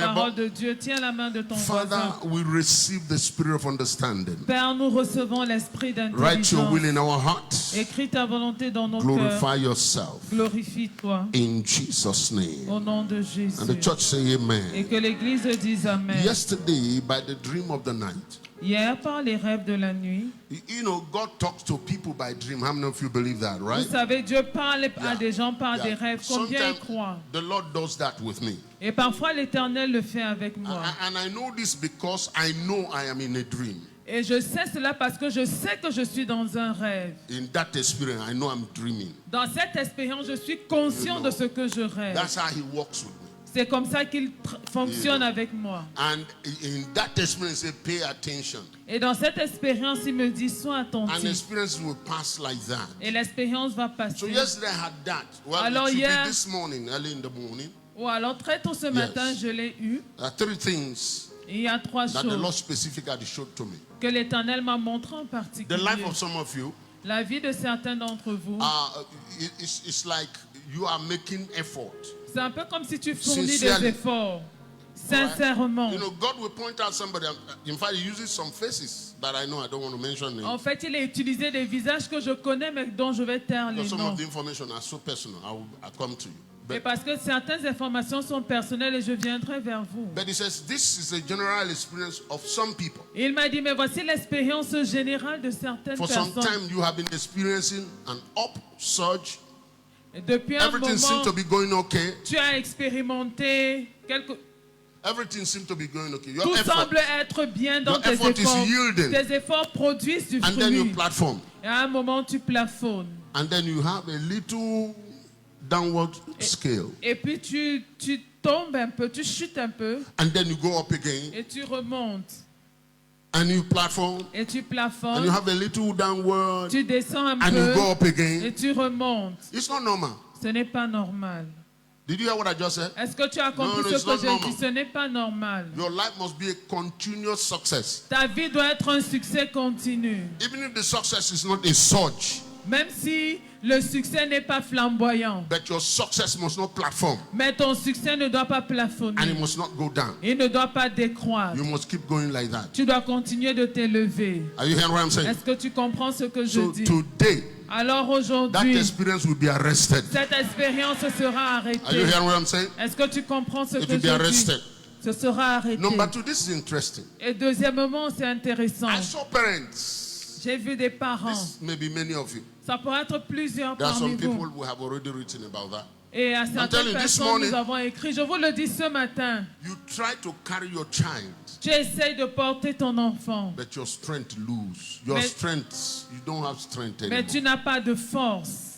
Parole de Dieu, tiens la main de ton Father, voisin. we receive the spirit of understanding. Père, nous recevons l'esprit Write your will d'intelligence. in our hearts. Écris ta volonté dans nos cœurs. Glorify yourself. Glorifie-toi In Jesus' name. au nom de Jésus. And the church say Et amen. que l'Église dise Amen. Yesterday, by the dream of the night, Hier, par les rêves de la nuit, you know, God talks to people by dream. How many of you believe that, vous right? savez, Dieu parle à des gens par Yeah. des rêves. Combien y Sometimes croient? the Lord does that with me. Et parfois, l'Éternel le fait avec moi. And I know this because I know I am in a dream. Et je sais cela parce que je sais que je suis dans un rêve. In that experience, I know I'm dreaming. Dans cette expérience, je suis conscient de ce que je rêve. That's how He works with me. C'est comme ça qu'il fonctionne avec moi. And in that experience, say, pay attention. Et dans cette expérience, il me dit, sois And attentif. experience will pass like that. Et l'expérience va So passer. yesterday I had that. Well, Alors it should hier- be this morning, early in the morning. Ou alors, très tôt ce matin, je l'ai eu. There are three things Et il y a trois that the Lord choses specifically showed to me. que l'Éternel m'a montré en The particulier. life of some of you, La vie de certains d'entre vous, it's like you are making effort. c'est un peu comme si tu fournis Sincerely. des efforts. Sincèrement. You know, God will point out somebody. In fact, He uses some faces that I know. I don't want to mention names. En fait, il a utilisé des visages que je connais, mais dont je vais taire les Because some noms. of the information are so personal. I'll come to you. Et parce que certaines informations sont personnelles et je viendrai vers vous. But He says this is a general experience of some people. Il m'a dit, mais voici l'expérience générale de certaines For some personnes. time, you have been experiencing an upsurge. Et depuis un Everything seems to moment, be going okay. tu as expérimenté Everything seems to be going okay. Your Tout effort, semble être bien dans your tes effort is efforts. yielding. Tes efforts produisent du and then you fruit. platform. Et à un moment, tu plafonnes. And then you have a little downward scale. Et puis tu tombes un peu, tu chutes un peu. And then you go up again. Et tu remontes. And you platform. Et tu And you plafonnes. have a little downward. Tu descends un And you go peu. up again. Et tu remontes. It's not normal. Ce n'est pas normal. Did you hear what I just said? Est-ce que tu as compris No, ce it's que not j'ai normal. dit? Ce n'est pas normal. Your life must be a continuous success. Ta vie doit être un succès continu. Even if the success is not a surge, Même si le succès n'est pas flamboyant. but your success must not platform. Mais ton succès ne doit pas plafonner. And it must not go down. Il ne doit pas décroître. You must keep going like that. Tu dois continuer de t'élever. Are you hearing what I'm saying? Est-ce que tu comprends ce que je So dis? today, Alors that aujourd'hui, experience will be arrested. cette expérience sera Are you arrêtée. hearing what I'm saying? Est-ce que tu comprends ce It que will be je dis? arrested. Ce sera arrêté. Number two, this is interesting. Et deuxièmement, c'est intéressant. I saw parents. J'ai vu des parents. This may be many of you. Ça pourrait être plusieurs There are parmi some people vous. who have already written about that. Et à telling certaines you, this personnes, morning- nous avons écrit. Je vous le dis ce matin. You try to carry your child, Tu essayes de porter ton enfant. but your strength lose. Your Mais- strength, you don't have strength Mais tu anymore. n'as pas de force.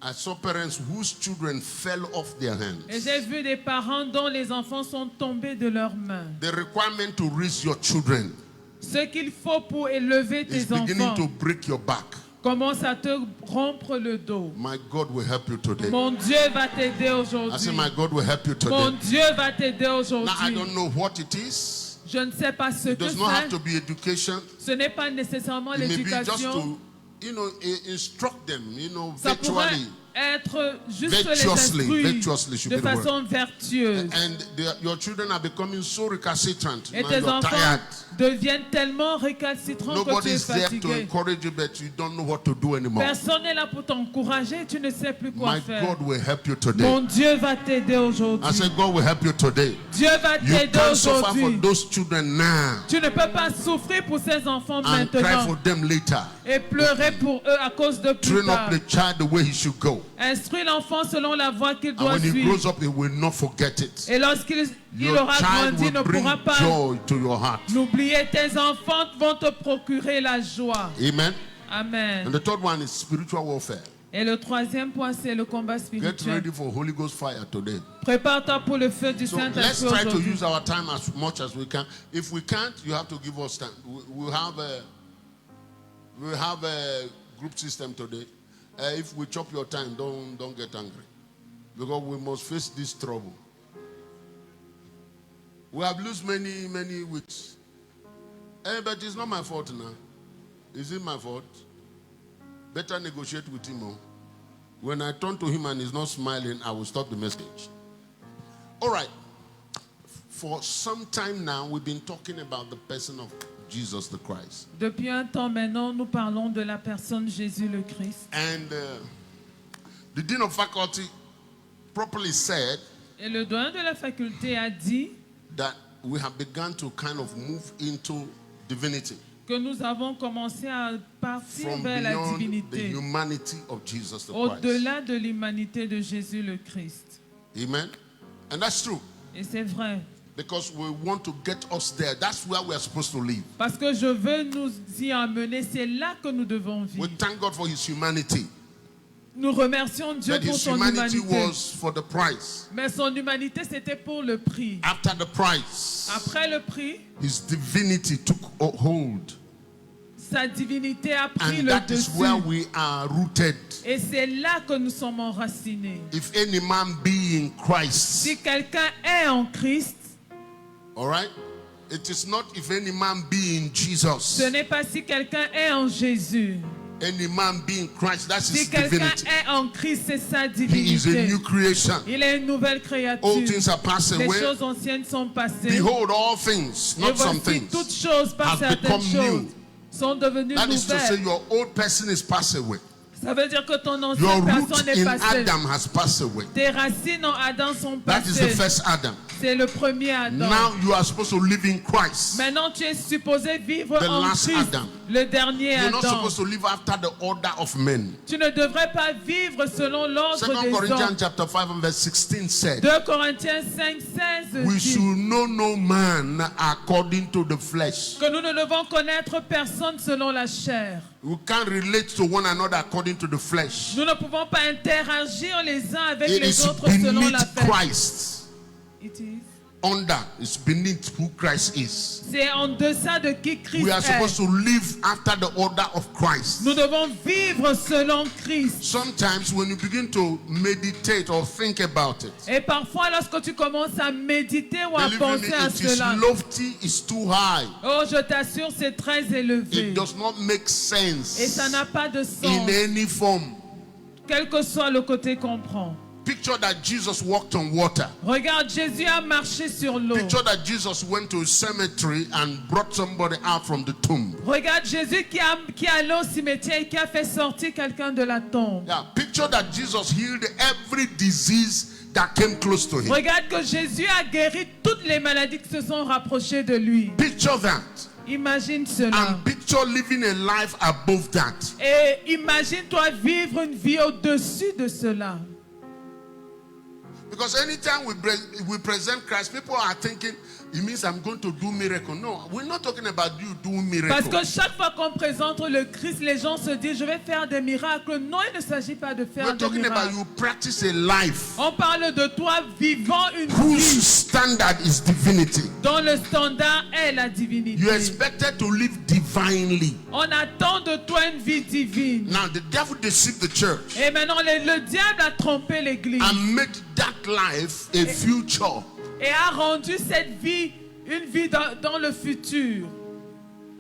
I saw parents whose children fell off their Et hands. j'ai vu des parents dont les enfants sont tombés de leurs mains. The requirement to raise your children Ce qu'il faut pour élever is tes beginning enfants to break your back. commence à te rompre le dos. My God will help you today. Mon Dieu va t'aider I say, aujourd'hui. my God will help you Mon today. Dieu va t'aider Now, I aujourd'hui. don't know what it is. Je ne sais pas ce It que does not have to c'est. be education. Ce n'est pas nécessairement It may be just l'éducation. to, instruct them, Ça pourrait virtually. être juste Virtuously, les virtuously instruire should de be the word. façon vertueuse. And your children are becoming so recalcitrant. Et Now tes you're enfants tired. deviennent tellement récalcitrants que tu Nobody es is there to fatigué. encourage you, but you don't know what to do anymore. Personne n'est là pour t'encourager, tu ne sais plus quoi My faire. God will help you today. Mon Dieu va t'aider I aujourd'hui. said, God will help you today. Dieu va You t'aider can't suffer for aujourd'hui. those children now Tu ne peux pas souffrir pour ces enfants and cry maintenant for them later. et pleurer pour eux à cause de plus Train up tard. the child the way he should go. Instruis l'enfant selon la voie qu'il And doit when he suivre. grows up, he will not forget it. Et lorsqu'il Your aura child grandi, il ne will bring pourra pas joy to your heart. l'oublier. Tes enfants vont te procurer la joie. Amen. Amen. And the third one is spiritual warfare. Et le troisième point, c'est le combat Get spirituel. ready for Holy Ghost fire today. Prépare-toi pour le feu du So let's Saint-Esprit try to aujourd'hui. use our time as much as we can. If we can't, you have to give us time. We'll have a group system today. If we chop your time, don't get angry, because we must face this trouble. We have lost many weeks. But it's not my fault now. Is it my fault? Better negotiate with him. When I turn to him and he's not smiling, I will stop the message. All right. For some time now, we've been talking about the person of Jesus the Christ. Depuis un temps maintenant, nous parlons de la personne Jésus le Christ. And the dean of faculty properly said Et le doyen de la faculté a dit that we have begun to kind of move into divinity que nous avons commencé à partir from vers la beyond the divinité, humanity of Jesus the Christ. au-delà de l'humanité de Jésus le Christ. Amen. And that's true. Et c'est vrai. Because we want to get us there. That's where we are supposed to live. Parce que je veux nous y amener, c'est là que nous devons We vivre. thank God for his humanity. Nous remercions Dieu That pour his son humanity humanité. was for the price. Mais son humanité, c'était pour le prix. After the price, Après le prix, his divinity took hold. sa divinité a pris And le that is dessus. where we are rooted. Et c'est là que nous sommes enracinés. If any man be in Christ, Si quelqu'un est en Christ, all right? It is not if any man be in Jesus. ce n'est pas si quelqu'un est en Jésus. Any man be in Christ, that's Si his quelqu'un divinity. est en Christ, c'est sa He is a divinité. new creation. Il est une nouvelle All créature. things are passed Les away. choses anciennes sont passées. Behold, all things, Et not some voici things, toutes choses, pas have certaines become choses, new. sont devenues That is to say, nouvelles. your old person is passed away. Ça veut dire que ton Your ancienne root personne est in passée. Adam has passed away. Tes racines en Adam sont That is the passées. first Adam. C'est le premier Adam. Now you are supposed to live in Christ. Maintenant, tu es supposé vivre The en last Christ, Adam. le dernier You're not Adam. supposed to live after the order of men. Tu ne devrais pas vivre selon l'ordre 2 des Corinthians hommes. chapter 5 and verse 16 said, 2 Corinthiens 5:16 we dit should know no man according to the flesh. que nous ne devons connaître personne selon la chair. We can't relate to one another according to the flesh. Nous ne pouvons pas interagir les uns avec It les is autres selon la beneath chair. Christ. It is. Under is beneath who Christ is. C'est en deçà de qui Christ We are supposed est. to live after the order of Christ. Nous devons vivre selon Christ. Sometimes when you begin to meditate or think about it, Et parfois, lorsque tu commences à méditer ou à believe me, penser à it is cela, lofty, it's too high. oh, je t'assure, c'est très élevé. It does not make Et sense ça n'a pas de in sens, any form. quel que soit le côté qu'on prend. Picture that Jesus walked on water. Regarde, Jésus a marché sur l'eau. Picture that Jesus went to a cemetery and brought somebody out from the tomb. Regarde Jésus qui est allé au cimetière et qui a fait sortir quelqu'un de la tombe. Yeah, picture that Jesus healed every disease that came close to him. Regarde que Jésus a guéri toutes les maladies qui se sont rapprochées de lui. Picture that. Imagine cela. And picture living a life above that. Et imagine-toi vivre une vie au-dessus de cela. Because anytime we present Christ, people are thinking, it means I'm going to do miracle. No, we're not talking about you doing Parce miracle. que chaque fois qu'on présente le Christ, les gens se disent, je vais faire des miracles. Non, il ne s'agit pas de faire We're des talking about miracles. you practice a life On parle de toi vivant une whose vie standard is divinity. dont le standard est la divinité. You're expected to live divinely. On attend de toi une vie divine. Now, the devil deceived the church Et maintenant, le diable a trompé l'église and made that life a future. et a rendu cette vie une vie dans le futur.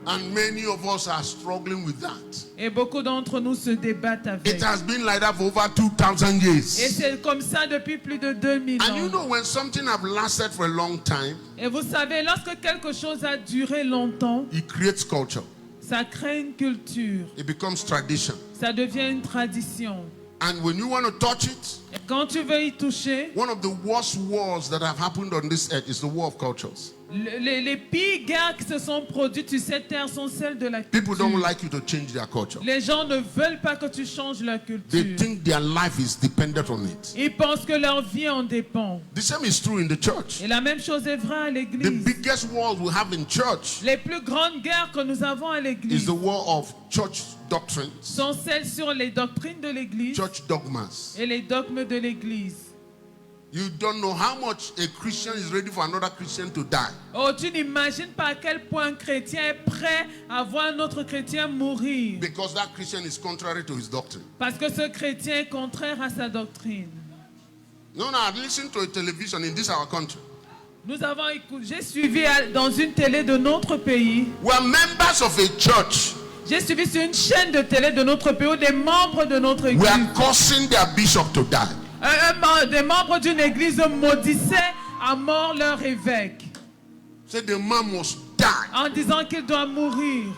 And many of us are struggling with that. Et beaucoup d'entre nous se débattent avec. It has been like that for over 2,000 Et years. c'est comme ça depuis plus de 2000 And you ans. know, when something has lasted for a long time, Et vous savez, lorsque quelque chose a duré longtemps, it creates culture. ça crée une culture. It becomes tradition. Ça devient une tradition. And when you want to touch it, Et quand tu veux y toucher, one of the worst wars that have happened on this earth is the war of cultures. les pires guerres qui se sont produites sur cette terre sont celles de la People don't culture. like you to change their culture. Les gens ne veulent pas que tu changes leur They culture. think their life is dependent on it. Ils pensent que leur vie en dépend. The same is true in the church. Et la même chose est vraie à The l'église. biggest wars we have in church Les plus grandes guerres que nous avons à is l'église the war of church doctrines, sont celles sur les doctrines de l'église church dogmas. et les dogmes de l'église. You don't know how much a Christian is ready for another Christian to die. Oh, tu n'imagines pas à quel point un chrétien est prêt à voir un autre chrétien mourir. Because that Christian is contrary to his doctrine. Parce que ce chrétien est contraire à sa doctrine. No, I listened to a television in this our country. Nous avons écouté, j'ai suivi dans une télé de notre pays. We are members of a church. J'ai suivi sur une chaîne de télé de notre pays où des membres de notre We église, are causing their bishop to die. des membres d'une église maudissaient à mort leur évêque. Said the man must die. en disant qu'il doit mourir.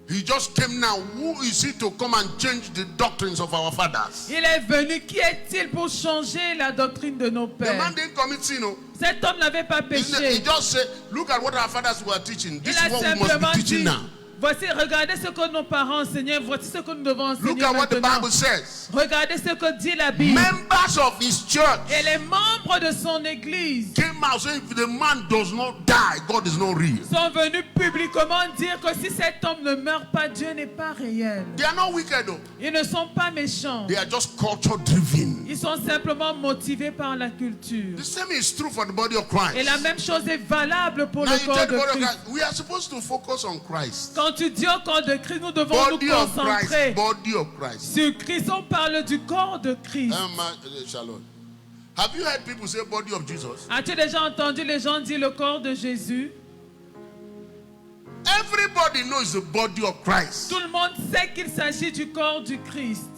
He just came now. Who is he to come and change the doctrines of our fathers? Il est venu. Qui est-il pour changer la doctrine de nos The pères? man didn't commit sin. No. Cet homme n'avait pas He péché. just said, look at what our fathers were teaching. This Il is a what we must simplement be teaching dit, now. voici, regardez ce que nos parents enseignaient, voici ce que nous devons enseigner Look at what the maintenant. Bible says. Regardez ce que dit la Bible. Members of his church Et les membres de son église came out saying, if the man does not die, God is not real. sont venus publiquement dire que si cet homme ne meurt pas, Dieu n'est pas réel. They are not wicked though. Ils ne sont pas méchants. They are just culture driven. Ils sont simplement motivés par la culture. The same is true for the body of Christ. Et la même chose est valable pour Now le you corps tell the de body of Christ. Christ, we are supposed to focus on Christ. Quand tu dis au corps de Christ, nous devons Body nous of concentrer Christ. Body of Christ. sur Christ. On parle du corps de Christ. Shalom. Have you heard people say body of Jesus? As-tu déjà entendu les gens dire le corps de Jésus? Everybody knows the body of Christ. Tout le monde sait qu'il s'agit du corps du Christ.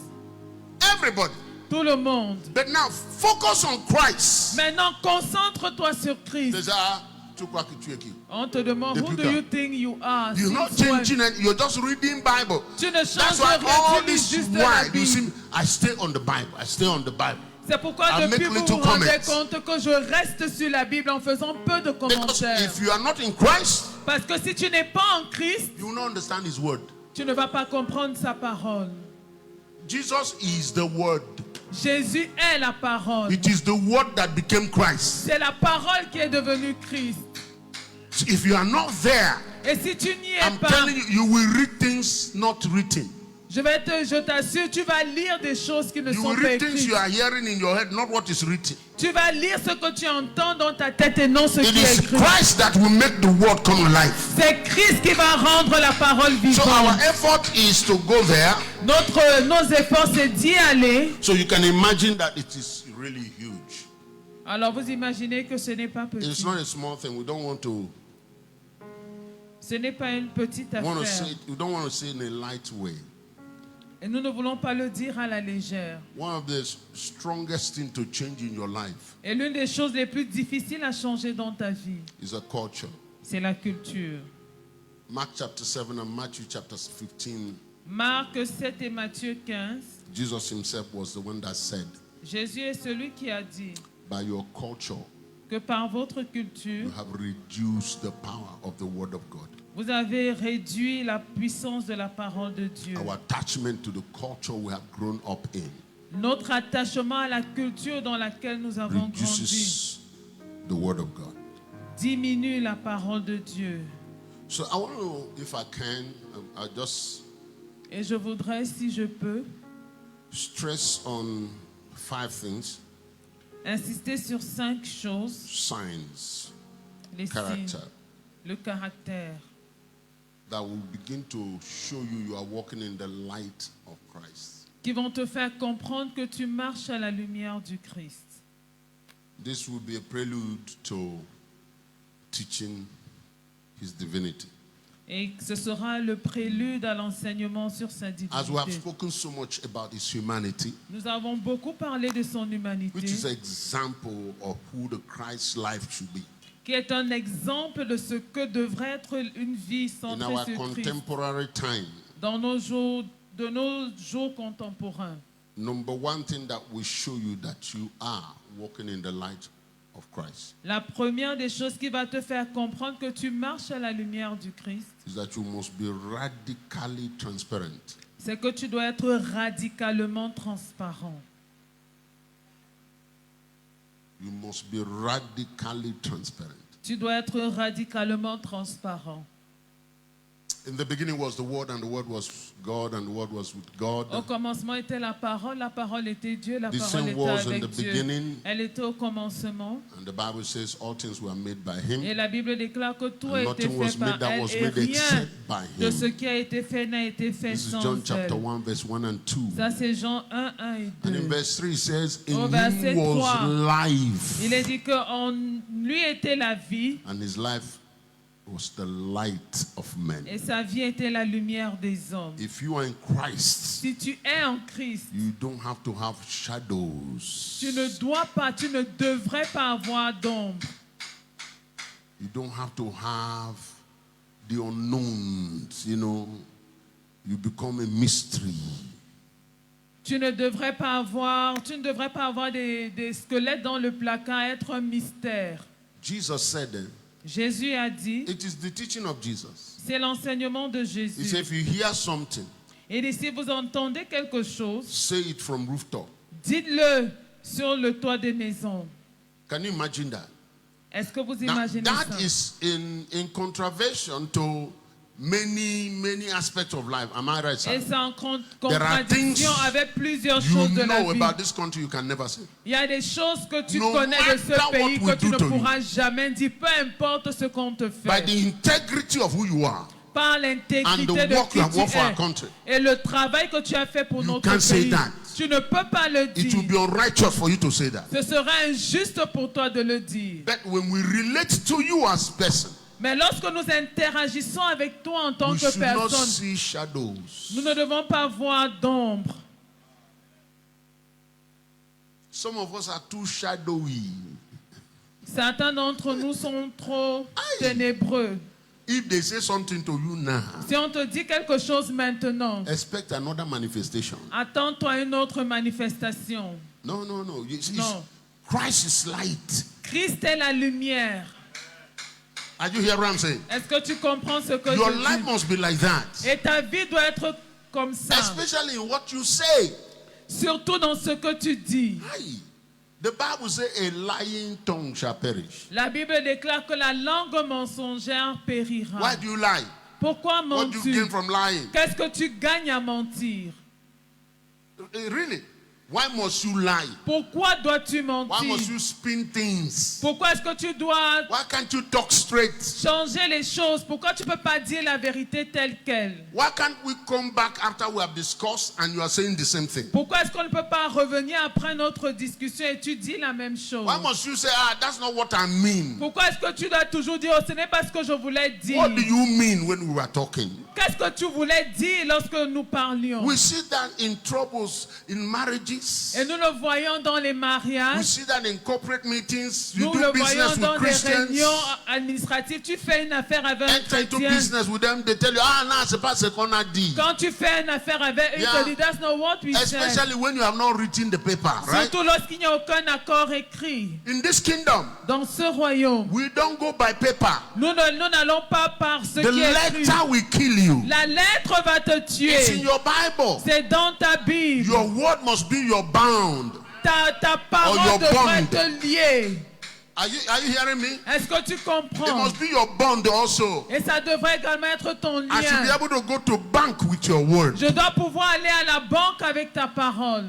Everybody. Tout le monde. But now focus on Christ. Maintenant, concentre-toi sur Christ. There's a- tu crois que tu es qui? On te demande, who do you think you are? You're not changing it. You're just reading Bible. Tu ne That's changes why rien, all tu lis this juste la why you see Bible. me, I stay on the Bible. I stay on the Bible. C'est pourquoi I'll depuis make vous little vous rendez comments. compte que je reste sur la Bible en faisant peu de Because commentaires. if you are not in Christ, Parce que si tu n'es pas en Christ, you will not understand His word. tu ne vas pas comprendre sa parole. Jesus is the word. Jésus est la parole. It is the word that became Christ. C'est la parole qui est devenue Christ. If you are not there, Et si tu n'y es I'm pas, telling you, you will read things not written. je t'assure, tu vas lire des choses qui ne You sont will pas read things écrites. you are hearing in your head, not what is written. Tu vas lire ce que tu entends dans ta tête et non ce It qui est is écrit. Christ that will make the word come alive. C'est Christ qui va rendre la parole So our vivante. effort is to go there. Nos efforts, c'est d'y aller. So you can imagine that it is really huge. Alors vous imaginez que ce n'est pas It's petit. not a small thing. We don't want to Ce n'est pas une petite say affaire. it, we don't want to say it in a light way. Et nous ne voulons pas le dire à la légère. One of the strongest things to change in your life Et l'une des choses les plus difficiles à changer dans ta vie, is a culture. c'est la culture. Mark chapter 7 and Matthew chapter 15, Marc 7 et Matthieu 15, Jesus himself was the one that said, Jésus est celui qui a dit by your culture, que par votre culture, you have reduced the power of the word of God. vous avez réduit la puissance de la parole de Dieu. Our attachment to the culture we have grown up in Notre attachement à la culture dans laquelle nous avons grandi reduces the word of God. diminue la parole de Dieu. So I want to, if I can, I just Et je voudrais, si je peux, stress on 5 things: insister sur 5 choses. signs, Les signes, character, le caractère, that will begin to show you are walking in the light of Christ. qui vont te faire comprendre que tu marches à la lumière du Christ. This will be a prelude to teaching his divinity. Et ce sera le prélude à l'enseignement sur sa As we have divinité. spoken so much about his humanity, Nous avons beaucoup parlé de son which humanité, is an example of who the Christ life should be. qui est un exemple de ce que devrait être une vie In centrée our sur Christ contemporary time, dans nos jours, de nos jours contemporains. number one thing that will show you that you are walking in the light of Christ La première des choses qui va te faire comprendre que tu marches à la lumière du Christ, is that you must be radically transparent. c'est que tu dois être radicalement transparent. You must be radically transparent. Tu dois être radicalement transparent. In the beginning was the Word, and the Word was God, and the Word was with God. Au commencement était la parole était Dieu, la The parole same était was in avec the Dieu. beginning. Elle était au commencement. And the Bible says all things were made by Et Him, la Bible déclare que tout and a été nothing was fait made par that elle was et made rien except by de ce Him. qui a été fait n'a été fait This is sans John chapter elle. 1, verse 1 and 2. Ça c'est Jean 1, 1 et And 2. in verse 3 it says, In Au verset Him was 3, life, il est dit qu'en lui était la vie and His life was the light of men. et sa vie était la lumière des hommes. If you are in Christ, Si tu es en Christ, you don't have to have shadows. tu ne dois pas, tu ne devrais pas avoir d'ombre. You don't have to have the unknowns, you know. You become a mystery. Tu ne devrais pas avoir des squelettes dans le placard, être un mystère. Jesus said, Jésus a dit, it is the teaching of Jesus. c'est l'enseignement de He Jésus. said, if you hear something, Il dit, si vous entendez quelque chose, say it from rooftop. dites-le sur le toit des maisons. Can you imagine that? Est-ce que vous Now, imaginez that ça? is in contravention to many aspects of life. Am I right, Et sir? c'est en There are things contradiction avec plusieurs you choses de la know vie. about this country you can never say. Il y a des choses que tu No connais de matter ce pays what we que tu do ne to you. pourras jamais dire, peu importe ce qu'on te By fait. the integrity of who you are Par and l'intégrité the de work qui you have tu worked for our es country, et le travail que tu as fait pour You notre can't say pays, that. tu ne peux pas le it will dire. be unrighteous for you to say that. Ce sera injuste pour toi de le dire. But when we relate to you as person, Mais lorsque nous interagissons avec toi en tant we que should not personne, see shadows. nous ne devons pas voir d'ombre. Some of us are too shadowy. Certains d'entre nous sont trop ténébreux. If they say something to you now, Si on te dit quelque chose maintenant, expect another manifestation. attends-toi une autre manifestation. No. No. Christ is light. Christ est la lumière. Are you hearing what I'm saying? Est-ce que tu comprends ce que Your je life dis? must be like that. Et ta vie doit être comme ça. Especially in what you say. Surtout dans ce que tu dis. Aye. The Bible says a lying tongue shall perish. La Bible déclare que la langue mensongère périra. Why do you lie? Pourquoi What do you gain mens-tu? from lying? Qu'est-ce que tu gagnes à mentir? Really? Why must you lie? Pourquoi dois-tu Why must mentir? you spin things? Pourquoi est-ce que tu dois Why can't you talk straight? changer les choses? Pourquoi tu ne peux pas dire la vérité telle qu'elle? Why can't we come back after we have discussed and you are saying the same thing? Pourquoi est-ce qu'on ne peut pas revenir après notre discussion et tu dis la même chose? Why must you say, that's not what I mean? Pourquoi est-ce que tu dois toujours dire, oh, ce n'est pas ce que je voulais dire? What do you mean when we were talking? Qu'est-ce que tu voulais dire lorsque nous parlions? We see that in troubles in marriages. Et nous le voyons dans les We mariages. see that in corporate meetings. You Nous do le business voyons with dans les Christians. réunions administratives. Tu fais une affaire avec un Enter into chrétien. business with them. They tell you, non, c'est pas ce qu'on a dit. Quand tu fais une affaire avec eux, ils Yeah. te disent, that's not what we said. Especially when you have not written the paper, right? Surtout lorsqu'il n'y a aucun accord écrit. In this kingdom, Dans ce royaume, we don't go by paper. nous n'allons pas par ce The qui est écrit. letter will kill you. La lettre va te It's in tuer. your Bible. C'est dans ta Bible. Your word must be your bound. Ta parole your devrait bond. te lier. Are you hearing me? Est-ce que tu It comprends? must be your bond also. Et ça devrait également être ton I should be lien. able to go to bank with your word. Je dois pouvoir aller à la banque avec ta parole.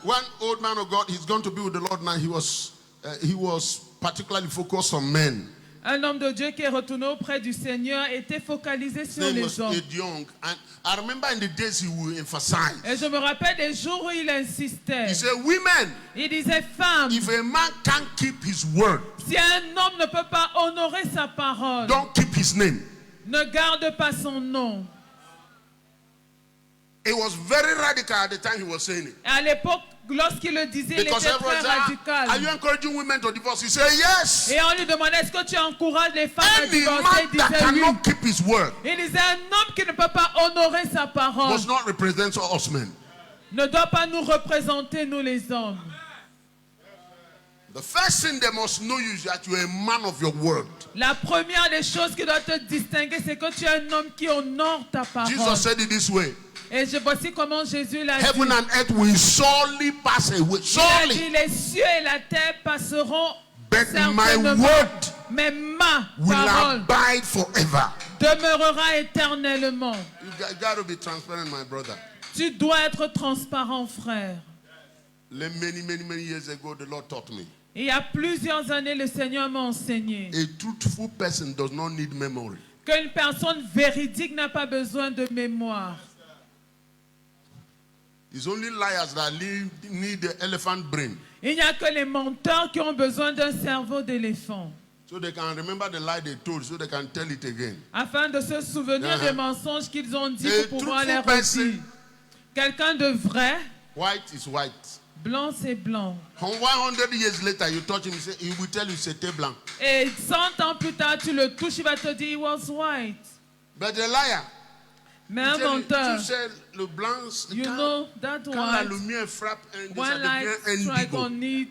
One old man of God, he's going to be with the Lord now. He was particularly focused on men. Un homme de Dieu qui est retourné auprès du Seigneur était focalisé His sur name les was hommes. Ed Young. And I remember in the days he would emphasize. Et je me rappelle des jours où il insistait. He said, women, Il disait, femme, if a man can't keep his word, si un homme ne peut pas honorer sa parole, don't keep his name. ne garde pas son nom. It was very radical at the time he was saying it. Et à l'époque, lorsqu'il le disait, il Because était everyone très said, radical. are you encouraging women to divorce? He said, yes. Et on lui demandait, est-ce que tu encourages les femmes à Any divorcer? man Il that disait oui. cannot keep his word Il disait, un homme qui ne peut pas honorer sa parole must not represent us men. ne doit pas nous représenter, nous les hommes. The first thing they must know is that you are a man of your word. La première des choses qui doit te distinguer, c'est que tu es un homme qui honore ta parole. Jesus said it this way. Et voici comment Jésus l'a dit. Heaven and earth will surely pass away. Il a dit, Surely. les cieux et la terre passeront But my certainement, word mais ma will parole abide forever. demeurera éternellement. You got to be transparent, my brother. Tu dois être transparent, frère. Many years ago, the Lord taught me. Il y a plusieurs années, le Seigneur m'a enseigné A truthful person does not need memory. qu'une personne véridique n'a pas besoin de mémoire. It's only liars that need the elephant brain. Il n'y a que les menteurs qui ont besoin d'un cerveau d'éléphant, So they can remember the lie they told, so they can tell it again. afin de se souvenir Uh-huh. des mensonges qu'ils ont dit A pour pouvoir les truthful person- redire. Quelqu'un de vrai, White is white. Blanc, c'est blanc. 100 years later, you touch him, he will tell you c'était blanc. Et 100 ans plus tard, tu le touches, il va te dire, it was white. But the liar, Mais un menteur, tu sais, le blanc, you know that quand la white, lumière frappe, ça when light devient strike indigo. on it,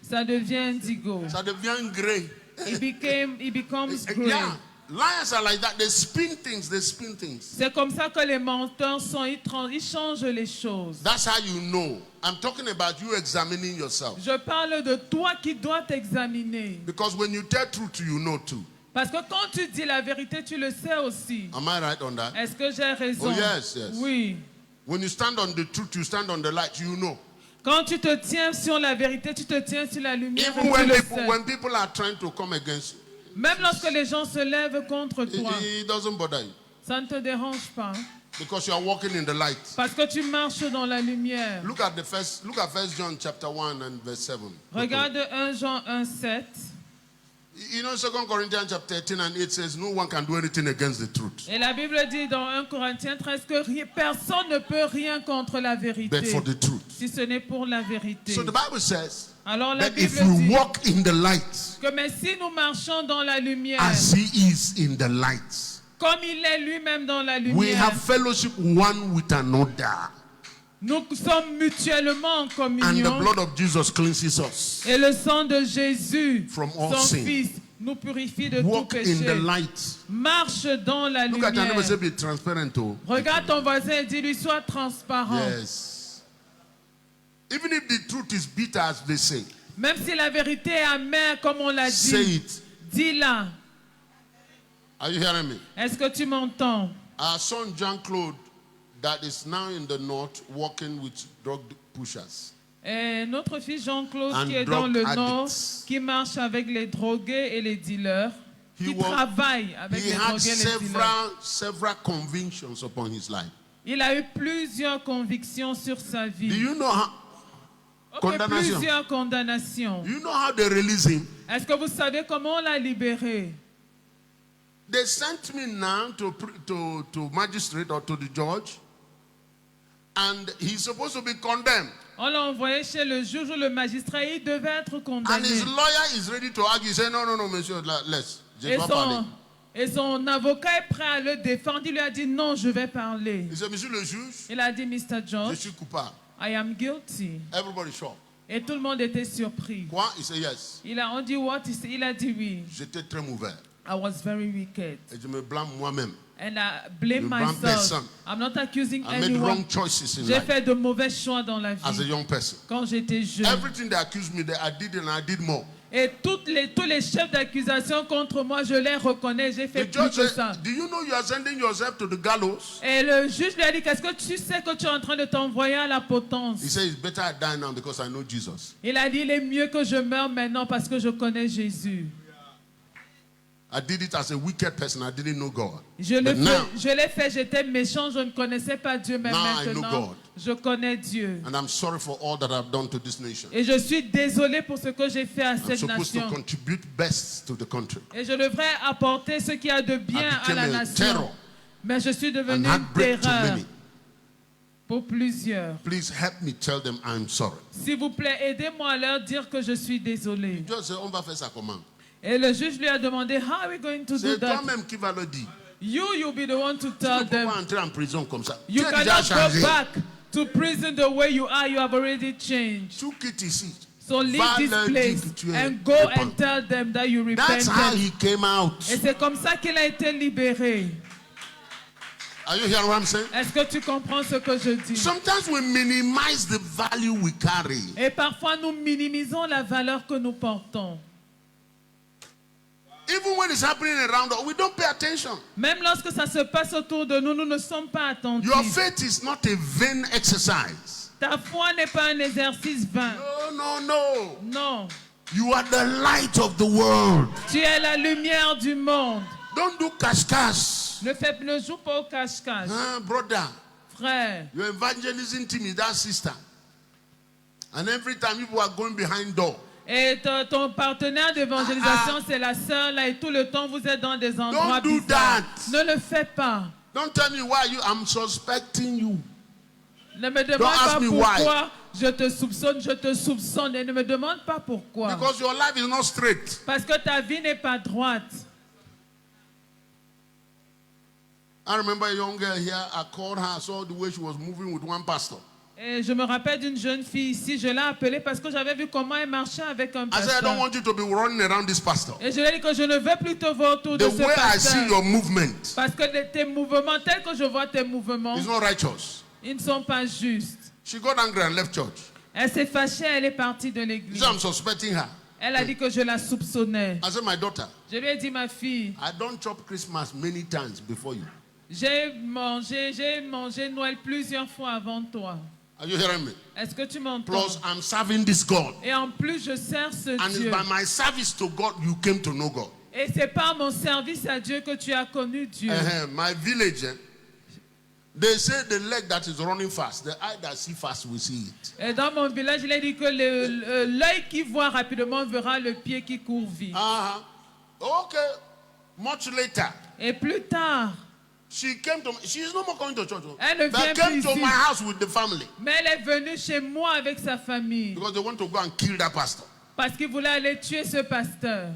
ça devient indigo. Ça devient gray. It becomes gray. Yeah, liars are like that. They spin things. They spin things. C'est comme ça que les menteurs sont, ils changent les choses. That's how you know. I'm talking about you examining yourself. Je parle de toi qui dois t'examiner. Because when you tell truth, you know too. Parce que quand tu dis la vérité, tu le sais aussi. Am I right on that? Est-ce que j'ai raison? Oh, yes, yes. Oui. When you stand on the truth, you stand on the light, you know. Quand tu te tiens sur la vérité, tu te tiens sur la lumière. Even Et tu le sais. when people are trying to come against you, Même lorsque les gens se lèvent contre toi, it doesn't bother you. ça ne te dérange pas. Because you are walking in the light. Parce que tu marches dans la lumière. Look at 1 John chapter 1 and verse 7. Regarde 1 Jean 1:7. You know, 2 Corinthians chapter 13 and 8 says, no one can do anything against the truth. Et la Bible dit dans 1 Corinthiens 13 que personne ne peut rien contre la vérité. But for the truth. Si ce n'est pour la vérité. So the Bible says Alors la that Bible if we dit walk in the light, que mais si nous marchons dans la lumière, as he is in the light, comme il est lui-même dans la we lumière, have fellowship one with another. nous sommes mutuellement en And the communion. blood of Jesus cleanses us. Et le sang de Jésus, From all son sin. Fils, nous purifie de tout Walk in the péché. light. Marche dans la Look at your neighbor, say, lumière. be transparent. Oh. Regarde ton voisin et dis-lui, sois transparent. Yes. Even if the truth is bitter, as they say, Même si la vérité est amère, comme on l'a say dit, it. dis-la. Are you hearing me? Est-ce que tu m'entends? Our son Jean-Claude, that is now in the north, working with drug pushers. Et notre fils Jean-Claude And qui est dans drug le addicts. nord, qui marche avec les drogués et les dealers, qui travaille avec He les had drogués et les dealers. several convictions upon his life. Il a eu plusieurs convictions sur sa Do vie. you know how? Ok, Condamnation. plusieurs condamnations. You know how they release him? Est-ce que vous savez comment on l'a libéré? They sent me now to magistrate or to the judge, and he's supposed to be condemned. On l'a envoyé chez le juge ou le magistrat, il devait être And condamné. his lawyer is ready to argue. He said, no, monsieur, let's. Je dois parler. Et son avocat est prêt à le défendre. Il lui a dit non, je vais parler. He said, monsieur le juge, Il a dit, Mr. je George, suis coupable. I am guilty. Everybody shocked. Et tout le monde était surpris. Quoi? He said, yes. On dit what? Il a dit oui. J'étais très mauvais. I was very wicked. Et je me blâme moi-même. And I blame Le blâme myself. personne. I'm not accusing I made anyone. wrong choices in J'ai life fait de mauvais choix dans la as a vie young person. quand j'étais jeune. Everything they accused me, I did and I did more. Et tous les chefs d'accusation contre moi, je les reconnais. J'ai fait The plus judge que said, ça. do you know you are sending yourself to the gallows? Et le juge lui a dit, qu'est-ce que tu sais que tu es en train de t'envoyer à la potence? He said, it's better I die now because I know Jesus. Il a dit, il est mieux que je meure maintenant parce que je connais Jésus. I did it as a wicked person. I didn't know God. Je l'ai fait, j'étais méchant, je ne connaissais pas Dieu, mais Now I know maintenant, God. je connais Dieu. And I'm sorry for all that I've done to this nation. Et je suis désolé pour ce que j'ai fait à I'm cette supposed to nation. contribute best to the country. Et je devrais apporter ce qu'il y a de bien I à became la a nation. terror Mais je suis devenu and une heartbreak to terreur many. pour plusieurs. Please help me tell them I'm sorry. S'il vous plaît, aidez-moi à leur dire que je suis désolé. Dieu sait, on va faire ça comment? Et le juge lui a demandé, how are we going to do C'est that? toi-même qui va le dire. You'll be the one to Tu ne tell peux them. pas entrer en prison comme ça. You Tu as déjà cannot changé. go back to prison the way you are. You have already changed. Tu quittes ici. So leave Va this leur dire place que tu es and go repent. and tell them that you That's how repented. he came out. Et c'est comme ça qu'il a été libéré. Are you hearing what I'm saying? Est-ce que tu comprends ce que je dis? Sometimes we minimize the value we carry. Et parfois nous minimisons la valeur que nous portons. Even when it's happening around us, we don't pay attention. Même lorsque ça se passe autour de nous, nous ne sommes pas attentifs. Your faith is not a vain exercise. Ta foi n'est pas un exercice vain. No. Non. You are the light of the world. Tu es la lumière du monde. Don't do cache-cache. Ne joue pas au cache-cache. Brother, Frère, your evangelism team is that sister. And every time people are going behind door. et ton partenaire d'évangélisation, c'est la sœur là, et tout le temps vous êtes dans des endroits Don't do bizarres. that. Ne le fais pas. Don't tell me why I'm suspecting you. Ne me demande Don't ask pas me pourquoi Je te soupçonne et ne me demande pas pourquoi. Because your life is not straight. Parce que ta vie n'est pas droite. I remember a young girl here, I called her, I saw the way she was moving with one pastor. Et je me rappelle d'une jeune fille ici, je l'ai appelée parce que j'avais vu comment elle marchait avec un I said, I don't pasteur. want you to be running around this pastor. Et je lui ai dit que je ne veux plus te voir autour The de ce way I see pasteur. your movement Parce que tes mouvements, tels que je vois tes mouvements, is not righteous. ils ne sont pas justes. She got angry and left church. Elle s'est fâchée, elle est partie de She l'église. said, I'm suspecting her. Elle a dit que je la soupçonnais. I said, my daughter, Je lui ai dit, ma fille, I don't chop Christmas many times before you. j'ai mangé Noël plusieurs fois avant toi. Are you hearing me? Est-ce que tu m'entends? Plus, I'm serving this God. Et en plus, je sers ce And it's Dieu. by my service to God you came to know God. Et c'est par mon service à Dieu que tu as connu Dieu. My village, they say the leg that is running fast, the eye that see fast will see it. Et dans mon village, il a dit que l'œil qui voit rapidement verra le pied qui court vite. Okay. Much later, Et plus tard, she came to. She is no more coming to church. elle ne But vient came plus to ici. my house with the family Mais elle est venue chez moi avec sa famille. because they want to go and kill that pastor. Parce qu'il voulait aller tuer ce pasteur.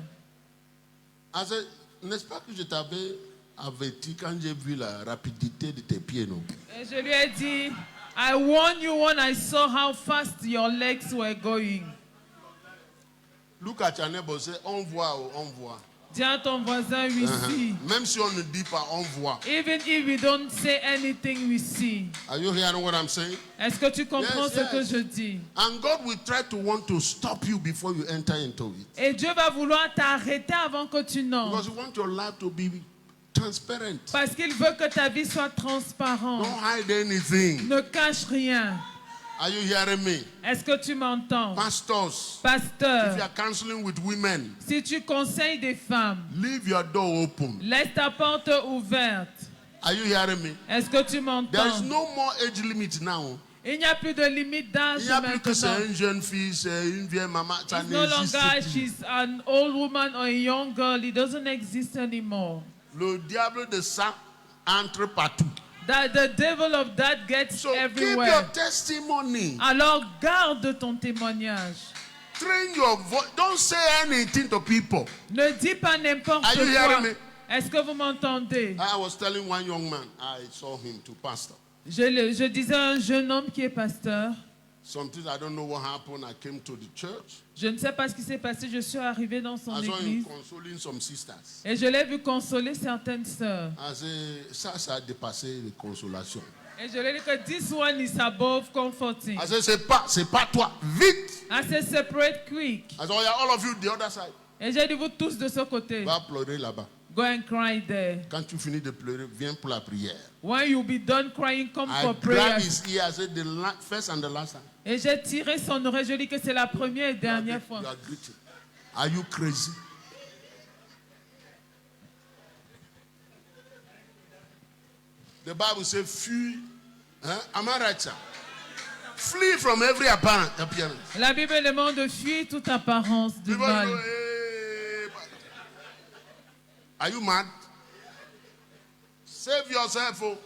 I said, n'est-ce pas que je t'avais averti quand j'ai vu la rapidité de tes pieds, non? Et je lui ai dit, I warned you when I saw how fast your legs were going. Look at your neighbor, say, on voit ou on voit. Dis à ton voisin, we see. Même si on ne dit pas, on voit. Even if we don't say anything, we see. Are you hearing what I'm saying? Est-ce que tu comprends Yes, ce que yes. je dis? And God will try to want to stop you before you enter into it. Et Dieu va vouloir t'arrêter avant que tu n'entres. Because you want your life to be transparent. Parce qu'il veut que ta vie soit transparente. Don't hide anything. Ne cache rien. Are you hearing me? Est-ce que tu m'entends? Pastors, if you Pasteur, are counseling with women, si tu conseilles des femmes, leave your door open. laisse ta porte ouverte. Are you hearing me? Est-ce que tu There m'entends? is no more age limit now. Il n'y a plus de limite d'âge Il n'y a plus que c'est maintenant. une jeune fille, c'est une vieille maman. Ça It's no n'existe longer plus. she's an old woman or a young girl. It doesn't exist anymore. Le diable de ça entre partout. That the devil of that gets So keep everywhere. your testimony. Alors garde ton témoignage. Train your voice. Don't say anything to people. Ne dis pas n'importe Are you quoi. hearing me? Est-ce que vous m'entendez? I was telling one young man, I saw him to pastor. Je disais à un jeune homme qui est pasteur. Something I don't know what happened. I came to the church. Je ne sais pas ce qui s'est passé. Je suis arrivé dans son I saw him église. consoling some sisters. Et je l'ai vu consoler certaines sœurs. I said, ça a dépassé les consolations. Et je lui ai dit que this one is above comforting. I said, c'est pas toi. Vite. I said separate quick. I said, oh yeah, all of you, the other side. Et j'ai dit vous tous de ce côté. Va pleurer là-bas. Go and cry there. Quand tu finis de pleurer, viens pour la prière. When you be done crying, come I for grabbed prayer. his ear. I said, the first and the last time. Et j'ai tiré son oreille. Je lui ai dit que c'est la première et dernière fois. You are greeting. Are you crazy? The Bible says, fuis. Am I right, sir? Flee from every appearance. La Bible demande de fuir toute apparence du People mal. go, "Hey, are you mad? Save yourself. Oh.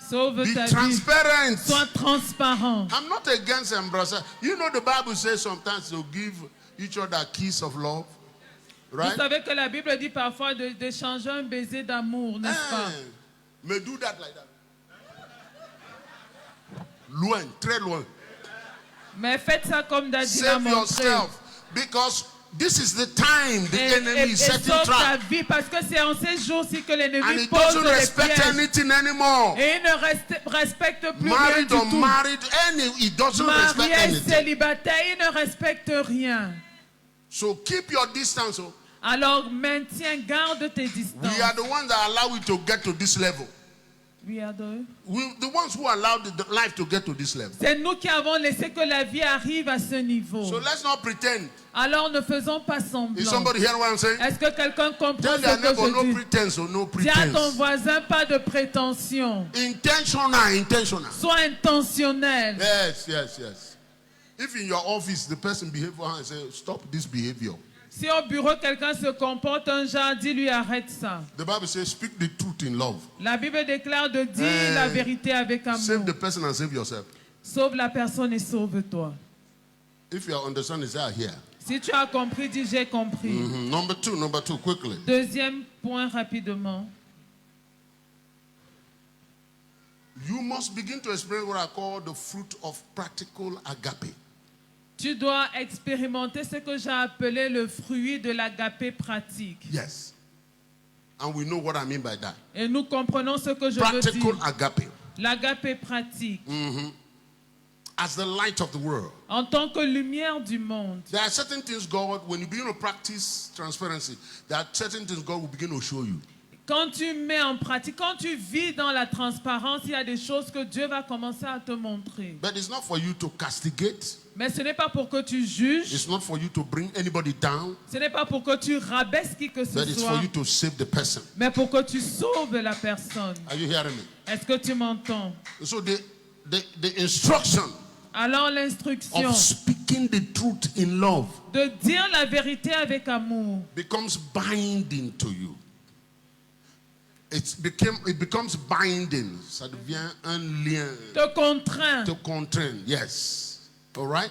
Sauve Be ta vie. transparent. Sois transparent. I'm not against embrace. You know the Bible says sometimes to give each other a kiss of love. Vous Right? savez que la Bible dit parfois d'échanger un baiser d'amour, n'est-ce pas? Mais do that like that. Loin, très loin. Mais faites ça comme Daddy l'a Save montré. yourself. Because this is the time the enemy is setting sauve ta trap. vie parce que c'est en ces jours-ci que And l'ennemi he pose doesn't les respect pièges. anything anymore. Et il ne respecte plus rien Married du or tout. married, he doesn't respect Marié, anything. célibataire, il ne respecte rien. So keep your distance. Oh. Alors maintiens, garde tes distances. We are the ones that allow it to get to this level. We are the- The ones who allowed the life to get to this level. C'est nous qui avons laissé que la vie arrive à ce niveau. So let's not pretend. Alors ne faisons pas Is semblant. somebody hearing what I'm saying? Est-ce que quelqu'un comprend Tell ce your que neighbor, no je dis? pretense or no Dis à ton pretense. voisin, pas de prétention. Intentional. Sois intentionnel. Yes. If in your office the person behave well and say, stop this behavior. Si au bureau quelqu'un se comporte un genre, dis-lui arrête ça. The Bible says, speak the truth in love. La Bible déclare de dire la vérité avec Save amour. the person and save yourself. Sauve la personne et sauve-toi. If you understand, is that here? Si tu as compris, dis j'ai compris. Number two, quickly. Deuxième point rapidement. You must begin to experience what I call the fruit of practical agape. Tu dois expérimenter ce que j'ai appelé le fruit de l'agapé pratique. Yes. And we know what I mean by that. Et nous comprenons ce que je veux Practical dire. agape. L'agapé pratique. As the light of the world. En tant que lumière du monde. There are certain things God, when you begin to practice transparency, there are certain things God will begin to show you. Quand tu mets en pratique, quand tu vis dans la transparence, il y a des choses que Dieu va commencer à te montrer. But it's not for you to castigate. Mais ce n'est pas pour que tu juges. It's not for you to bring anybody down. Ce n'est pas pour que tu rabaisses qui que ce But it's for soit. you to save the person. Mais pour que tu sauves la personne. Are you hearing me? Est-ce que tu m'entends? So the instruction Alors l'instruction of speaking the truth in love de dire la vérité avec amour becomes binding to you. It becomes binding. Ça devient un lien. te contraint. To contrain, yes. All right?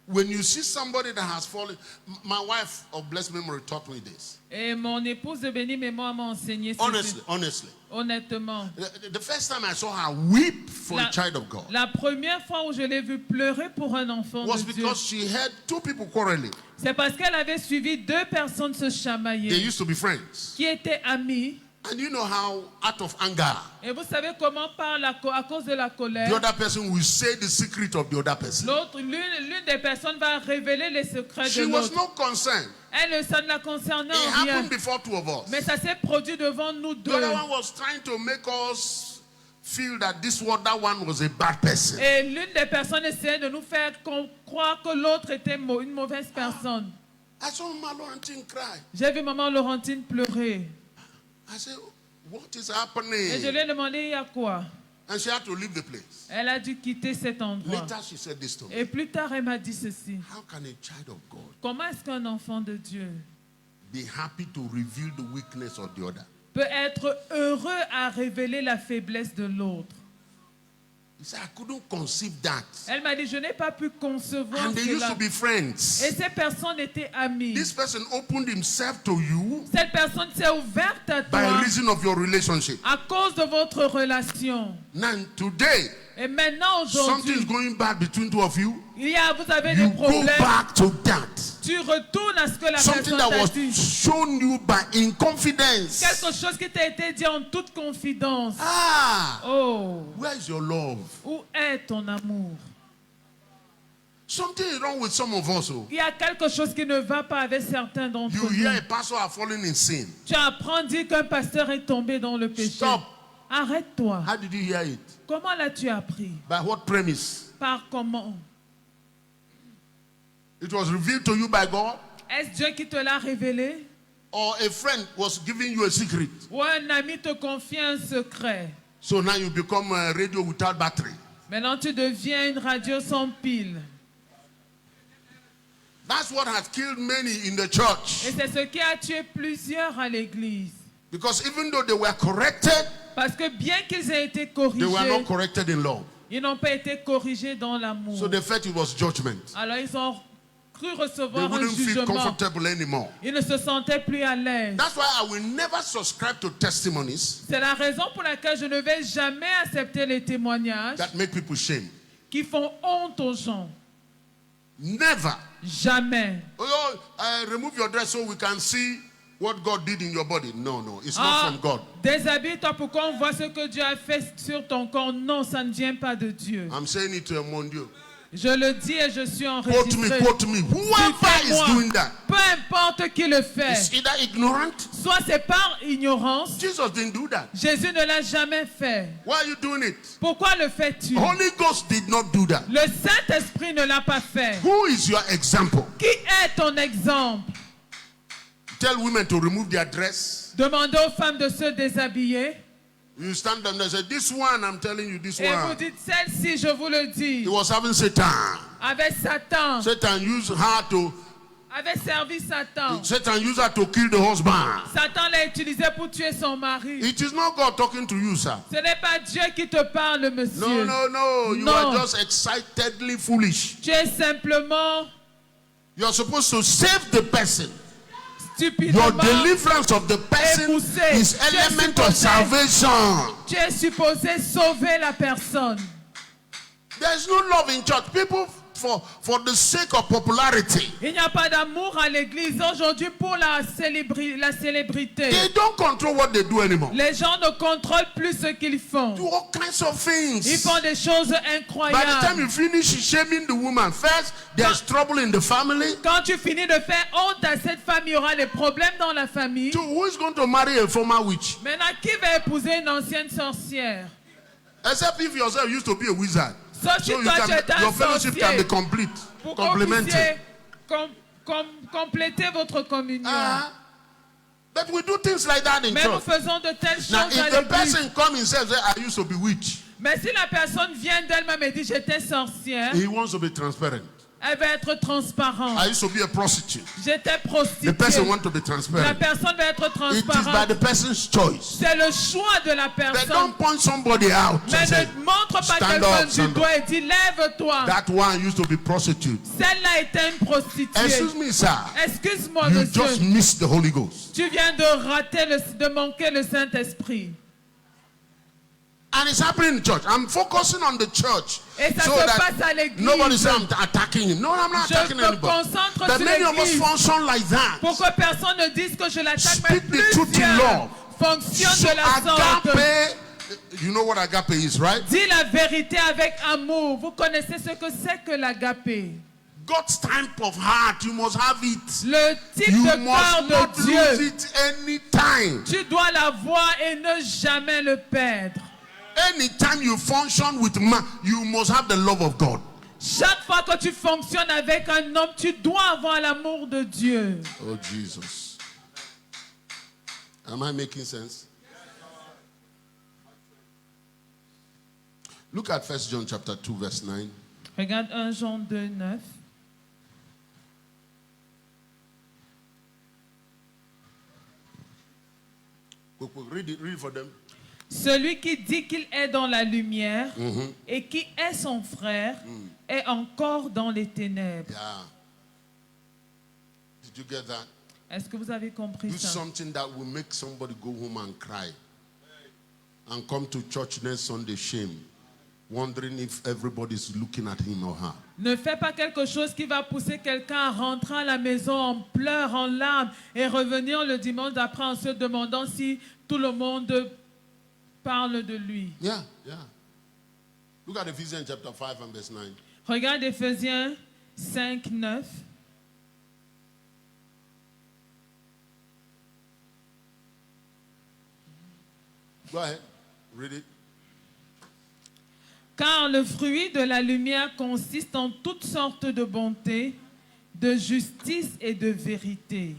When you see somebody that has fallen, my wife of blessed memory taught me this. Et mon épouse de béni mémoire m'a enseigné ceci. Honestly. Honnêtement. The first time I saw her weep for a child of God La première fois où je l'ai vue pleurer pour un enfant was de Dieu, because she had two people quarreling. c'est parce qu'elle avait suivi deux personnes se They chamailler, used to be friends. qui étaient amies. And you know how, out of anger, Et vous savez comment à cause de la colère, the other person will say the secret of the other person. l'une des personnes va révéler les secrets She de was l'autre. not concerned. Elle, ça ne la concernait It en rien. happened before two of us. Mais ça s'est produit devant nous The deux. other one was trying to make us feel that that one was a bad person. Et l'une des personnes essayait de nous faire croire que l'autre était une mauvaise personne. I saw Mama Laurentine cry. J'ai vu maman Laurentine pleurer. I said, what is Et je happening? lui ai demandé il y a quoi. And she had to leave the place. Elle a dû quitter cet endroit. Later she said this to me. Et plus tard, elle m'a dit ceci. How can a child of God Comment est-ce qu'un enfant de Dieu be happy to reveal the weakness of the other? peut être heureux à révéler la faiblesse de l'autre? He said, I couldn't conceive that. Elle m'a dit, je n'ai pas pu concevoir And they used cela. to be friends. Et ces personnes étaient amies. This person opened himself to you Cette personne s'est ouverte à by toi reason of your relationship. à cause de votre relation. Now today, Et maintenant, something is aujourd'hui, going bad between two of you. vous avez You des go problèmes. back to that. Tu retournes à ce que la Something personne that t'a was dit. shown you in confidence. Quelque chose qui t'a été dit en toute confidence. Ah, Oh, where is your love? où est ton amour? Something is wrong with some of us. Il y a quelque chose qui ne va pas avec certains d'entre You nous. hear a pastor have fallen in sin. Tu apprends à dire qu'un pasteur est tombé dans le péché. Stop. Arrête-toi. How did you hear it? Comment l'as-tu appris? By what premise? Par comment? It was revealed to you by God, Est-ce Dieu qui te l'a révélé? or a friend was giving you a secret. Ou un ami te confie un secret? So now you become a radio without battery. Maintenant tu deviens une radio sans pile. That's what has killed many in the church. Et c'est ce qui a tué plusieurs à l'église. Because even though they were corrected, Parce que bien qu'ils aient été they were not corrigés, corrected in love. ils n'ont pas été corrigés dans l'amour. So they felt it was judgment. Alors ils ont cru They recevoir un wouldn't feel jugement. comfortable anymore. Ils ne se sentaient plus à l'aise. That's why I will never subscribe to testimonies C'est la raison pour laquelle je ne vais jamais accepter les témoignages that make people shame. qui font honte aux gens. Never. Jamais. Oh, remove your dress so we can see what God did in your body. No, it's not from God. Déshabille-toi pour qu'on voit ce que Dieu a fait sur ton corps. Non, ça ne vient pas de Dieu. I'm saying it to Mondio. Je le dis et je suis Quote me, enregistré. quote me. Whoever is Citez-moi. doing that, Peu importe qui le fait. it's either ignorant. Soit c'est par ignorance. Jesus didn't do that. Jésus ne l'a jamais fait. Why are you doing it? Pourquoi le fais-tu? Holy Ghost did not do that. Le Saint-Esprit ne l'a pas fait. Who is your example? Qui est ton exemple? Tell women to remove their dress. Demandez aux femmes de se déshabiller. You stand them and say, this one, I'm telling you, this Et vous one. dites, celle-ci, je vous le dis, He was having Satan. avec Satan. Satan used her to avait servi Satan. Satan used her to kill the husband. Satan l'a utilisé pour tuer son mari. It is not God talking to you, sir. Ce n'est pas Dieu qui te parle, No, monsieur. no, no. You Non. are just excitedly foolish. Tu es simplement You are supposed to save the person. Your stupidement. deliverance of the person Époussé. is Tu es element of supposé- salvation. Tu es supposé sauver la personne. There is no love in church. People, for the sake of popularity, Il n'y a pas d'amour à l'église aujourd'hui pour la célébrité. they don't control what they do anymore. Les gens ne contrôlent plus ce qu'ils font. Do all kinds of Ils things. font des choses By the time incroyables. you finish shaming the woman, first there's trouble in the family. Quand tu finis de faire honte à cette femme, il y aura des problèmes dans la famille. So who is going to marry a former witch? Maintenant, qui va épouser une ancienne sorcière? Except if yourself used to be a wizard. Sauf si So you toi, tu can, étais un your fellowship can be sorcier. complete, Pour que vous puissiez complemented. compléter votre communion. But we do things like that in Mais nous church. faisons de telles Now, choses à if the l'église. person comes and says, I used to be witch, Mais si la personne vient d'elle-même et dit j'étais sorcière, he wants to be transparent. elle va être transparente. I used to be a prostitute. J'étais The person prostituée. wants to be La transparent. personne va être It is by transparente. the person's choice. C'est le choix de la But personne. don't point somebody out and Mais say, ne montre pas stand quelqu'un up, du stand doigt et dis lève-toi. that one used to be prostitute. Celle-là était une prostituée. Excuse me, sir. Excuse-moi, You monsieur. just missed the Holy Ghost. Tu viens de rater, de manquer le Saint-Esprit. And it's happening in church. I'm focusing on the church. Et ça So se that passe à l'église. nobody say I'm attacking him. No, I'm not Je attacking me anybody. concentre But sur many of us l'église. function like that. Pour que personne ne dise que je l'attaque, mais Speak the truth in plusieurs love. fonctionnent So de la sorte. agape, you know what agape is, right? Dis la vérité avec amour. Vous connaissez ce que c'est que l'agapé. God's type of heart, you must have it. Le type You de cœur must not de lose Dieu. it anytime. Tu dois l'avoir et ne jamais le perdre. Anytime you function with man, you must have the love of God. Chaque fois que tu fonctionnes avec un homme, tu dois avoir l'amour de Dieu. Oh, Jesus. Am I making sense? Look at 1 John chapter 2, verse 9. Regarde 1 Jean 2, 9. Read it for them. Celui qui dit qu'il est dans la lumière et qui est son frère est encore dans les ténèbres. Yeah. Did you get that? Est-ce que vous avez compris Do ça? something that will make somebody go home and cry and come to church next Sunday shame, wondering if everybody's looking at him or her. Ne fais pas quelque chose qui va pousser quelqu'un à rentrer à la maison en pleurs, en larmes et revenir le dimanche d'après en se demandant si tout le monde parle de lui. Yeah, yeah. Look at Ephesians chapter 5 and verse 9. Regarde Éphésiens 5, 9. Go ahead. Read it. Car le fruit de la lumière consiste en toutes sortes de bonté, de justice et de vérité.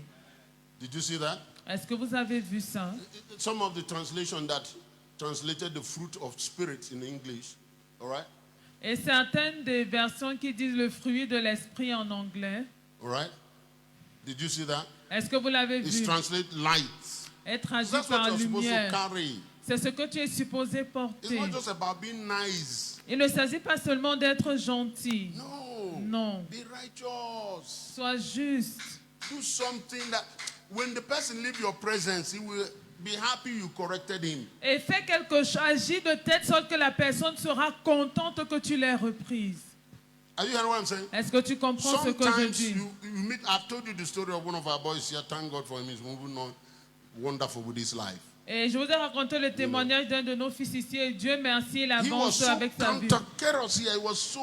Did you see that? Est-ce que vous avez vu ça? Some of the translation that translated the fruit of spirit in English, all right? Et certaines des versions qui disent le fruit de l'esprit en anglais. All right? Did you see that? Est-ce que vous l'avez It's vu? translated light. Être traduit That's what par you're supposed to lumière. carry. C'est ce que tu es supposé It's porter. not just about being nice. Il ne s'agit pas seulement d'être gentil. No. Non. Be righteous. Sois juste. Do something that when the person leave your presence, he will be happy you corrected him. Et fais quelque chose. Agis de telle sorte que la personne sera contente que tu l'aies reprise. Are you hearing what I'm saying? Est-ce que tu comprends ce que je Sometimes dis? you meet, I've told you the story of one of our boys here. Thank God for him. He's moving on wonderful with his life. Et je vous ai raconté le témoignage d'un de nos fils ici. Et Dieu merci, il He was avance so avec sa vie. cantankerous here. He was so,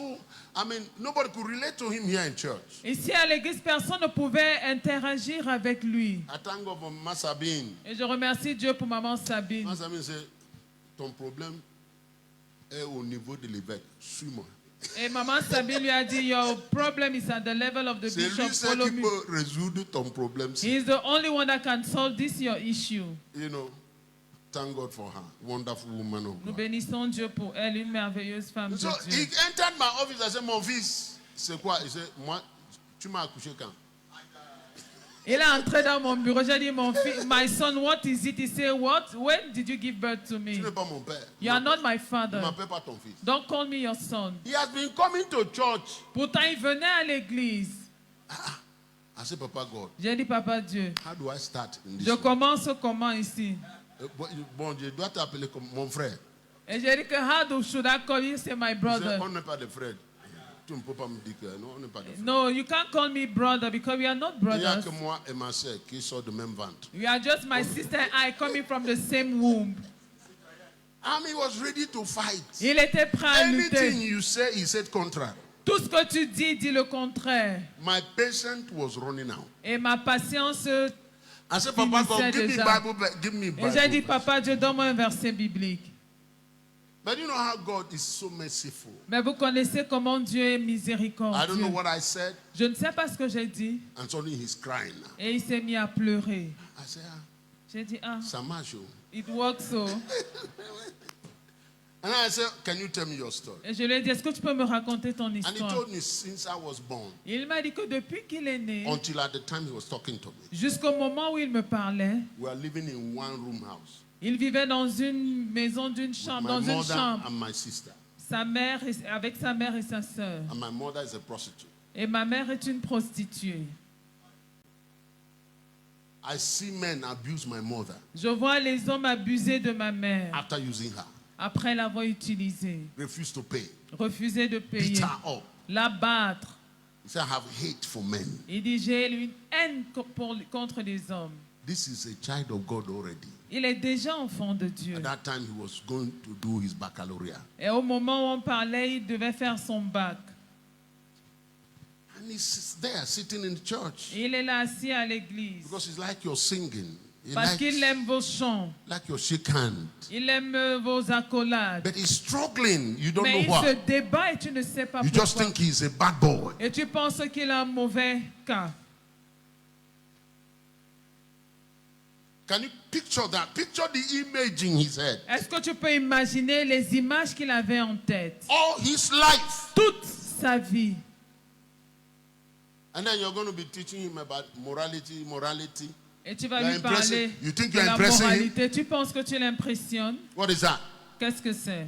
I mean, nobody could relate to him here in church. Ici à l'église, personne ne pouvait interagir avec lui. I thank God for Masabin. Et je remercie Dieu pour maman Sabine. Masabin said, ton problème est au niveau de l'évêque. Suis-moi. Et maman Sabine lui a dit, your problem is at the level of the C'est lui bishop. seul Follow qui me. peut résoudre ton problème. He is the only one that can solve this your issue. You know, thank God for her. Wonderful woman of Nous God. bénissons Dieu pour elle, une merveilleuse femme de So he Dieu. entered my office. I said, mon fils, c'est quoi? Il said, moi, tu m'as accouché quand? Il est entré dans mon bureau. J'ai dit, mon fils, my son, what is it? He said, what? When did you give birth to me? Tu n'es pas mon père. You are not my Ne father. m'appelle pas ton fils. Don't call me your son. He has been coming to church. Pourtant, il venait à l'église. I said, Papa God, J'ai dit, Papa Dieu, how do I start in this? je commence comment ici? Bon, je dois t'appeler comme mon frère. Et j'ai dit que how should I call you? Say my Il dit, brother. on n'est pas des frères. Tu ne peux pas me dire que non, on n'est pas des frères. No, you can't call me brother because we are not Il n'y a brothers. que moi et ma soeur qui sortent du même ventre. You are just my sister and I coming from the same womb. And he was ready to fight. Il était prêt à Anything lutter. you say, he said contrary. Tout ce que tu dis, dis le contraire. My patient was running out. Et ma patience. Et I said, Papa God, give me déjà. Bible, give me j'ai dit, Bible. Papa Dieu, donne-moi un verset biblique. But you know how God is so merciful. Mais vous connaissez comment Dieu est I don't know miséricordieux. what I said, Je ne sais pas ce que j'ai dit. and suddenly he's crying now. Et il s'est mis à pleurer. I said, J'ai dit, Samasho. it works so. And I said, can you tell me your story? Et je lui ai dit, est-ce que tu peux me raconter ton And he histoire? told me since I was born, Il m'a dit que depuis qu'il est né, until at the time he was talking to me, jusqu'au moment où il me parlait, we are living in one room house. il vivait dans une maison d'une With chambre, my dans une mother chambre, and my sister. avec sa mère et sa sœur. And my mother is a prostitute. Et ma mère est une prostituée. I see men abuse my mother Je vois les hommes abuser de ma mère after using her. après l'avoir utilisée, Refuse to pay. refuser de Beat payer, her up. la battre. He said, I have hate for men. Il dit, j'ai une haine contre les hommes. This is a child of God already. Il est déjà enfant de Dieu. At that time, he was going to do his baccalaureate. Et au moment où on parlait, il devait faire son bac. And he's there sitting in the church. Et il est là assis à l'église. Because it's like you're singing. He Parce likes, qu'il aime vos chants. like you're shake hand. Il aime vos accolades. But he's struggling. You don't Mais know il se why. débat et tu ne sais pas You just pourquoi. think he's a bad boy. Et tu penses qu'il a un mauvais cas. Can you picture that? Picture the image in his head. Est-ce que tu peux imaginer les images qu'il avait en tête? All his life. Toute sa vie. And then you're going to be teaching him about morality. Et tu vas You are lui parler impressing- you think de you are la impressing him? moralité. Tu penses que tu l'impressionnes? What is that? Qu'est-ce que c'est?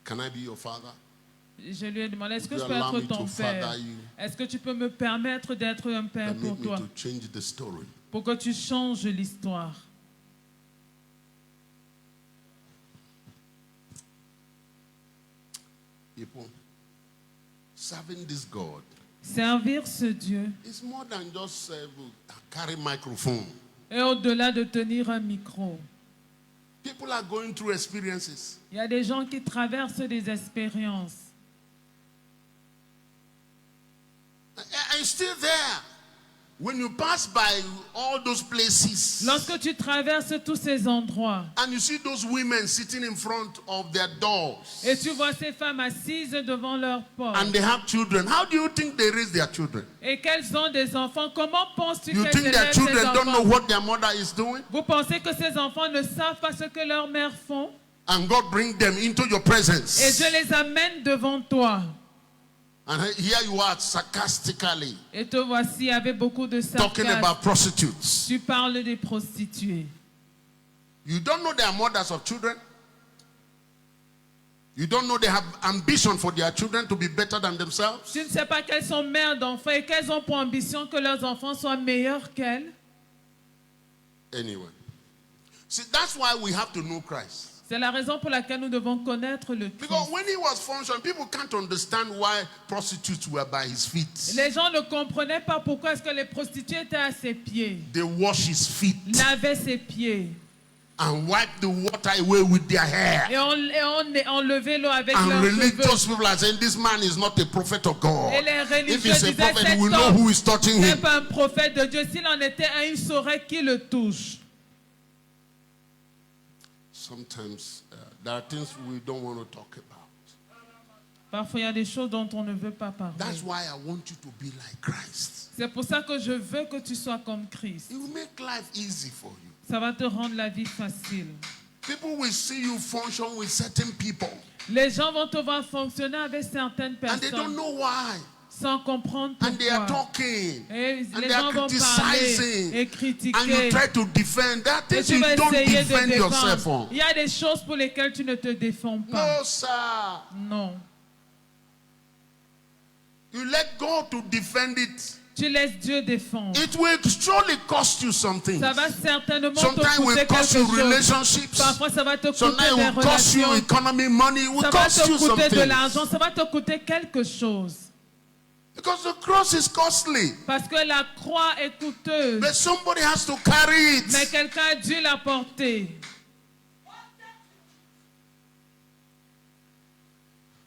Can I be your father? Je lui ai demandé, est-ce que You je peux allow être me ton to père? father you. Est-ce que tu peux me permettre d'être un père pour Permit me toi? to change the story. Pour que tu changes l'histoire. People, serving this God Servir ce Dieu is more than just carry microphone. est au-delà de tenir un micro. People are going through experiences. Il y a des gens qui traversent des expériences. And still there. When you pass by all those places Lorsque tu traverses tous ces endroits and you see those women sitting in front of their doors et tu vois ces femmes assises devant leur porte and they have children, how do you think they raise their children? et qu'elles ont des enfants, comment penses-tu You qu'elles think their élèvent ces children don't know enfants? what their mother is doing? Vous pensez que ces enfants ne savent pas ce que leurs mères font? And God bring them into your Et presence. je les amène devant toi. And here you are sarcastically Et te voici avec beaucoup de talking sarcasme. about prostitutes. Tu parles des prostituées. You don't know they are mothers of children. You don't know they have ambition for their children to be better than themselves. Tu ne sais pas qu'elles sont mères d'enfants et qu'elles ont pour ambition que leurs enfants soient meilleurs qu'elles. Anyway. See, that's why we have to know Christ. C'est la raison pour laquelle nous devons connaître le Christ. Because when he was functioning, people can't understand why prostitutes were by his feet. Les gens ne comprenaient pas pourquoi est-ce que les prostituées étaient à ses pieds. They wash his feet Lavaient ses pieds. and wipe the water away with their hair. Et on enlevait l'eau avec And leurs religious cheveux. people are saying, this man is not a prophet of God. Et les religieux If he's a disaient, prophet, cet we know who homme is touching n'est him. pas un prophète de Dieu. S'il en était un, il saurait qui le touche. Sometimes there are things we don't want to talk about. Parfois, il y a des choses dont on ne veut pas parler. That's why I want you to be like Christ. C'est pour ça que je veux que tu sois comme Christ. It will make life easy for you. Ça va te rendre la vie facile. People will see you function with certain people Les gens vont te voir fonctionner avec certaines and they don't personnes know why. sans comprendre And they are pourquoi. talking. Et And les they are gens vont criticizing. parler et And you critiquer. try to defend. There are Et things tu you vas don't essayer de defend yourself défendre. on. Il y a des choses pour lesquelles tu ne te défends pas. No, sir. Non. You let God to defend it. Tu laisses Dieu défendre. It will surely cost you something. Ça va certainement te Sometimes it coûter will quelque cost you chose. relationships. Parfois, ça va te coûter Sometimes it des will cost you relations. economy, money. It will Ça va cost you te coûter de something. l'argent. Ça va te coûter quelque chose. Because the cross is costly. Parce que la croix est coûteuse. But somebody has to carry Mais it. quelqu'un a dû la porter.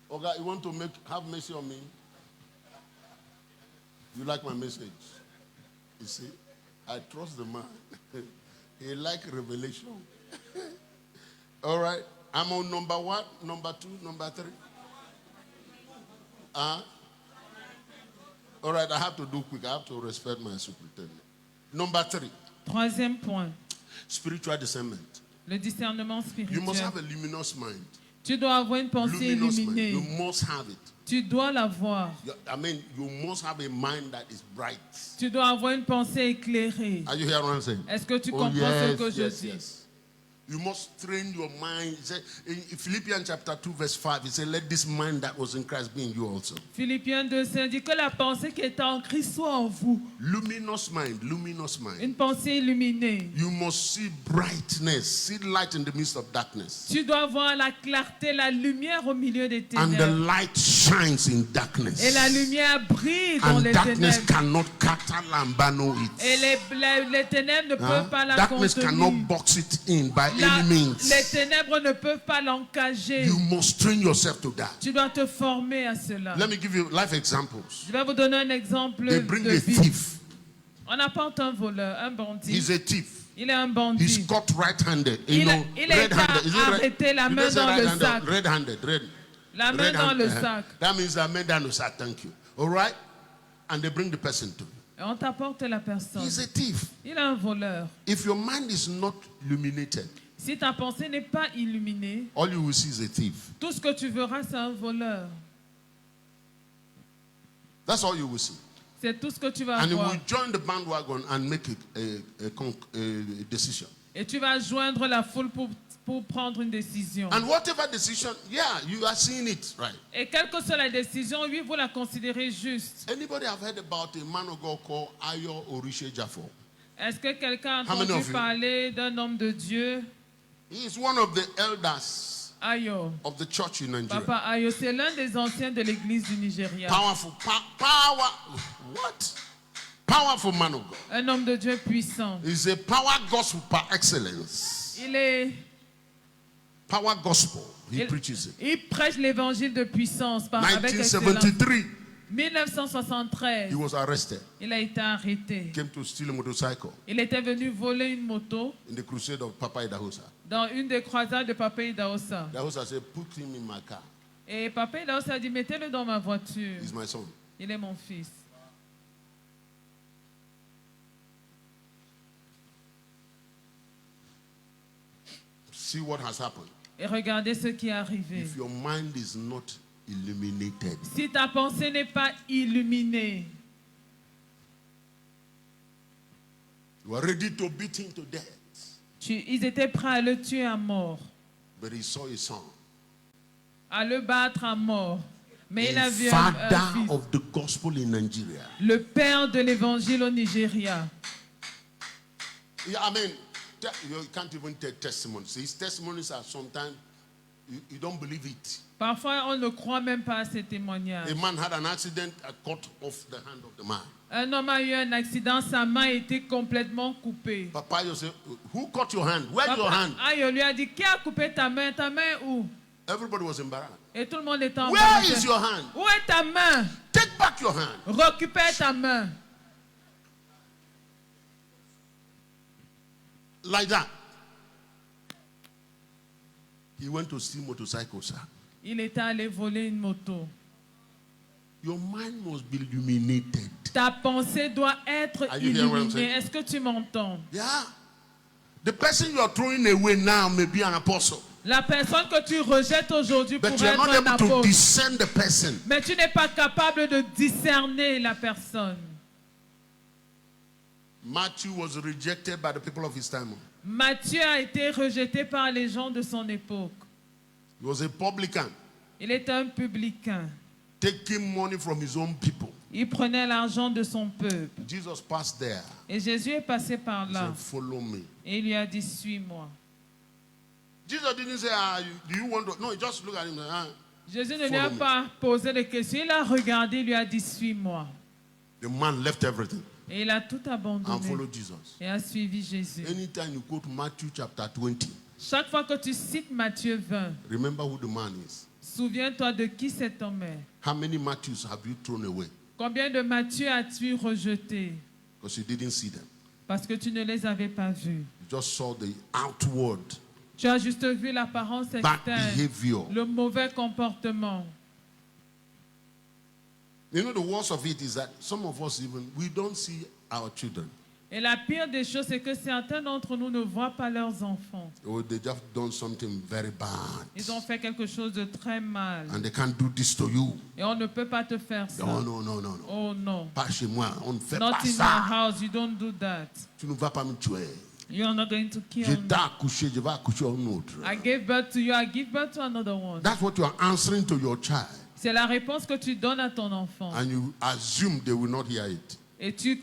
Okay, you want to have mercy on me? You like my message? You see, I trust the man. He like revelation. All right, I'm on number 1, number 2, number 3. All right, I have to do quick. I have to respect my superintendent. Number 3, Troisième point, spiritual discernment. le discernement You must spirituel. have a luminous mind. Tu dois avoir une pensée Luminous mind. illuminée. You must have it. Tu dois l'avoir. I mean, you must have a mind that is bright. Tu dois avoir une pensée éclairée. Are you hearing what I'm saying? Est-ce que tu Oh, comprends yes, ce que je yes, dis? yes. You must train your mind. In Philippians chapter 2, verse 5, he said, let this mind that was in Christ be in you also. Philippiens 2, ça dit que la pensée qui est en Christ soit en vous. Luminous mind, luminous mind. Une pensée illuminée. You must see brightness, see light in the midst of darkness. Tu dois voir la clarté, la lumière au milieu des And the ténèbres. light shines in darkness. Et la lumière brille dans And les darkness ténèbres. cannot katalambano it. Et les ténèbres ne peuvent pas la Darkness cannot contenir. box it in by any means. Les ténèbres ne peuvent pas l'encager. You must train yourself to that. Tu dois te former à cela. Let me give you life examples. Je vais vous donner un exemple They bring de a vie. thief. On apporte un voleur, un bandit. He's a thief. Il est un He's bandit. caught right-handed. You Il know, a été red-handed. Is it red? arrêté, la You main don't say dans le right-handed, sac. Red-handed. La main dans le sac. That means la main dans le sac. Thank you. All right? And they bring the person to you. Et on t'apporte la personne. He's a thief. Il est un voleur. If your mind is not illuminated, Si ta pensée n'est pas illuminée, all you will see is a thief. tout ce que tu verras, c'est un voleur. That's all you will see. C'est tout ce que tu vas And you voir. will join the bandwagon and make a decision. Et tu vas joindre la foule pour prendre une décision. And whatever decision, yeah, you are seeing it, right? Et quelle que soit la décision, oui, vous la considérez juste. Anybody have heard about a man of God called Ayo Orishe Jafo? Est-ce que quelqu'un a How many entendu of you? parler d'un homme de Dieu? He is one of the elders Ayo. of the church in Nigeria. Papa Ayo, c'est l'un des anciens de l'église du Nigeria. Powerful, what? Powerful man of God. Un homme de Dieu puissant. He's a power gospel par excellence. Il est... Power gospel. He preaches it. Il prêche l'évangile de puissance avec excellence. 1973, 1973, he was arrested. il a été arrêté. Came to steal a motorcycle Il était venu voler une moto in the crusade of Papa Idahosa. dans une des croisades de Papa Idahosa. Idahosa said, put him in my car. Et Papa Idahosa a dit, mettez-le dans ma voiture. He's my son. Il est mon fils. See what has happened. Et regardez ce qui est arrivé. If your mind is not illuminated, Si ta pensée n'est pas illuminée, you are ready to beat him to death. ils étaient prêts à le tuer à mort, But he saw his son. à le battre à mort. Mais il A a vu un father fils, of the gospel in Nigeria. le père de l'évangile au Nigeria. Yeah, I mean, you can't even tell testimonies. His testimonies are sometimes, you don't believe it. Parfois, on ne croit même pas à ces A témoignages. man had an accident, cut off the hand of the man. Un homme a eu un accident, sa main a été complètement coupée. Papa, you say, who cut your hand? Where's your hand? Aïe, lui a dit, qui a coupé ta main? Ta main où? Everybody was embarrassed. Et tout le monde était en Where is your hand? Où est ta main? Take back your hand. Récupère ta main. Like that. He went to steal motorcycles, sir. Il était allé voler une moto. Your mind must be illuminated. Ta pensée doit être Are you hearing what I'm illuminée. saying? Est-ce que tu m'entends? Yeah. The person you are throwing away now may be an apostle. La personne que tu rejettes aujourd'hui But pourrait you are être not un able to apôtre. discern the person. Mais tu n'es pas capable de discerner la personne. Matthew was rejected by the people of his time. Matthieu a été rejeté par les gens de son époque. He was a publican, Il était un publicain. taking money from his own people. Il prenait l'argent de son peuple. Jesus passed there. Et Jésus est passé par He là. said, follow me. Et il lui a dit, suis-moi. Jesus didn't say, do you want to? No, he just looked at him. Jésus ne lui a Follow me. pas posé de questions. Il a regardé, il lui a dit, suis-moi. The man left everything Et il a tout and abandonné. followed Jesus. Et a suivi Jésus. Anytime you go to Matthew chapter 20, Chaque fois que tu cites Matthieu 20, remember who the man is. souviens-toi de qui cet homme est. How many Matthews have you thrown away? Combien de Matthieu as-tu rejeté? Because you didn't see them. Parce que tu ne les avais pas vus. You just saw the outward Tu as juste vu l'apparence bad externe, behavior. le mauvais comportement. You know, the worst of it is that some of us even, we don't see our children. Et la pire des choses, c'est que certains d'entre nous ne voient pas leurs enfants. Or they just done something very bad. Ils ont fait quelque chose de très mal. And they can't do this to you. Et on ne peut pas te faire ça. No, no, no, no, no. Oh non. Pas chez moi, on ne fait Not pas in my ça. house, you don't do that. Tu ne vas pas me tuer. You are not going to Je kill me. t'ai accouché, je vais accoucher un autre. I gave birth to you, I give birth to another one. That's what you are answering to your child. C'est la réponse que tu donnes à ton enfant. And you assume they will not hear it. Et tu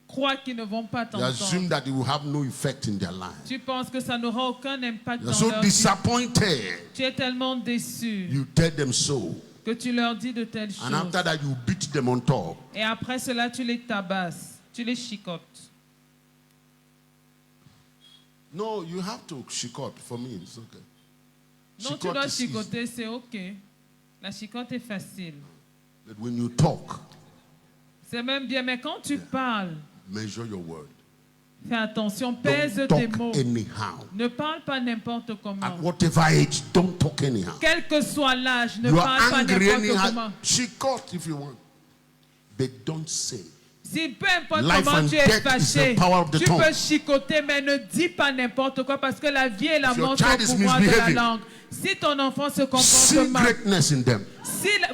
crois qu'ils ne vont pas You assume t'entendre. that it will have no effect in their life. Tu penses que ça n'aura aucun impact You're dans so leur vie. disappointed. Tu es tellement déçu You tell them so. que tu leur dis de telles And choses. after that, you beat them on top. Et après cela, tu les tabasses. Tu les chicotes. No, you have to chicote. For me, it's okay. Non, tu Chicote dois is easy. chicoter, c'est OK. La chicote est facile. But when you talk, C'est même bien, mais quand tu parles, measure your word. fais attention, pèse Don't tes talk mots. anyhow. Ne parle pas n'importe comment. At whatever age, don't talk anyhow. Quel que soit l'âge, ne You are parle pas angry n'importe anyhow. comment. Chicote if you want. But don't say. Si peu importe Life comment and tu es death is fâché, the power of the tu tongue. peux chicoter, mais ne dis pas n'importe quoi parce que la vie et la If your mort sont child au is pouvoir de la misbehaving, langue. Si ton enfant se See comporte mal, greatness in them.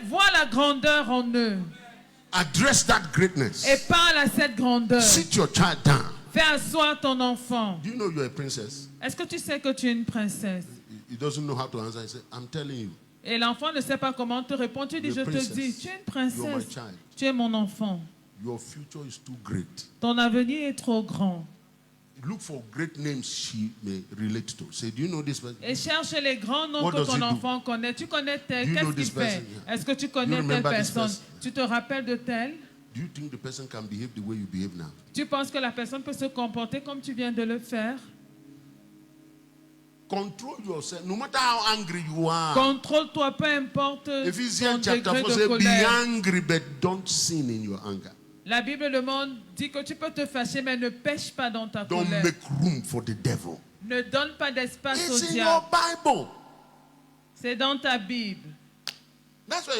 vois la grandeur en eux Address that greatness. et parle à cette grandeur. Sit your child down. Fais asseoir ton enfant. Do you know you're a princess? Est-ce que tu sais que tu es une princesse? He doesn't know how to answer. He said, I'm telling you. Et l'enfant ne sait pas comment te répondre. Tu dis, You're je a te princess. dis, tu es une You're my princesse. child. Tu es mon enfant. Your future is too great. Ton avenir est trop grand. Look for great names she may relate to. Say, do you know this person? Et cherche les grands noms What que does ton he do? enfant connaît. Tu connais tel, Do you know qu'est-ce this qu'il fait? person? Yeah. Est-ce que tu connais telle remember this personne? person? Tu te rappelles de tel? Do you think the person can behave the way you behave now? Tu penses que la personne peut se comporter comme tu viens de le faire? Control yourself. No matter how angry you are. Contrôle-toi, peu importe ton Ephesians chapter degré 4 de says, be colère. angry, but don't sin in your anger. La Bible demande, dit que tu peux te fâcher, mais ne pêche pas dans ta Don't colère. make room for the devil. Ne donne pas d'espace It's au in diable. your Bible. C'est dans ta Bible. That's why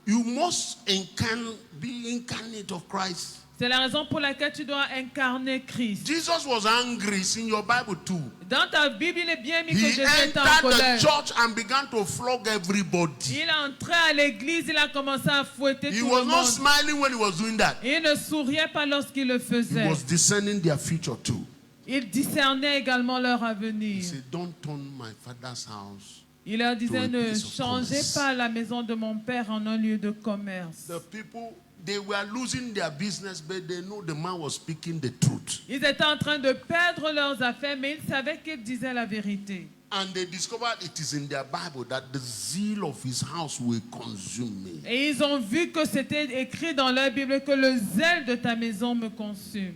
you must be incarnate of Christ. C'est la raison pour laquelle tu dois incarner Christ. Jesus was angry. It's in your Bible too. Dans ta Bible, il est bien mis que He Jésus était en entered colère. the church and began to flog everybody. Il est entré à l'église, il a commencé à fouetter He tout was le not monde. smiling when he was doing that. Il ne souriait pas lorsqu'il le He faisait. was discerning their future too. Il discernait également leur He avenir. said, don't turn my father's house. Il leur disait, To a ne place of changez commerce. pas la maison de mon père en un lieu de commerce. The people, they were losing their business, but they know the man was speaking the truth. Ils étaient en train de perdre leurs affaires, mais ils savaient qu'il disait la vérité. And they discovered it is in their Bible that the zeal of his house will consume me. Et ils ont vu que c'était écrit dans leur Bible que le zèle de ta maison me consume.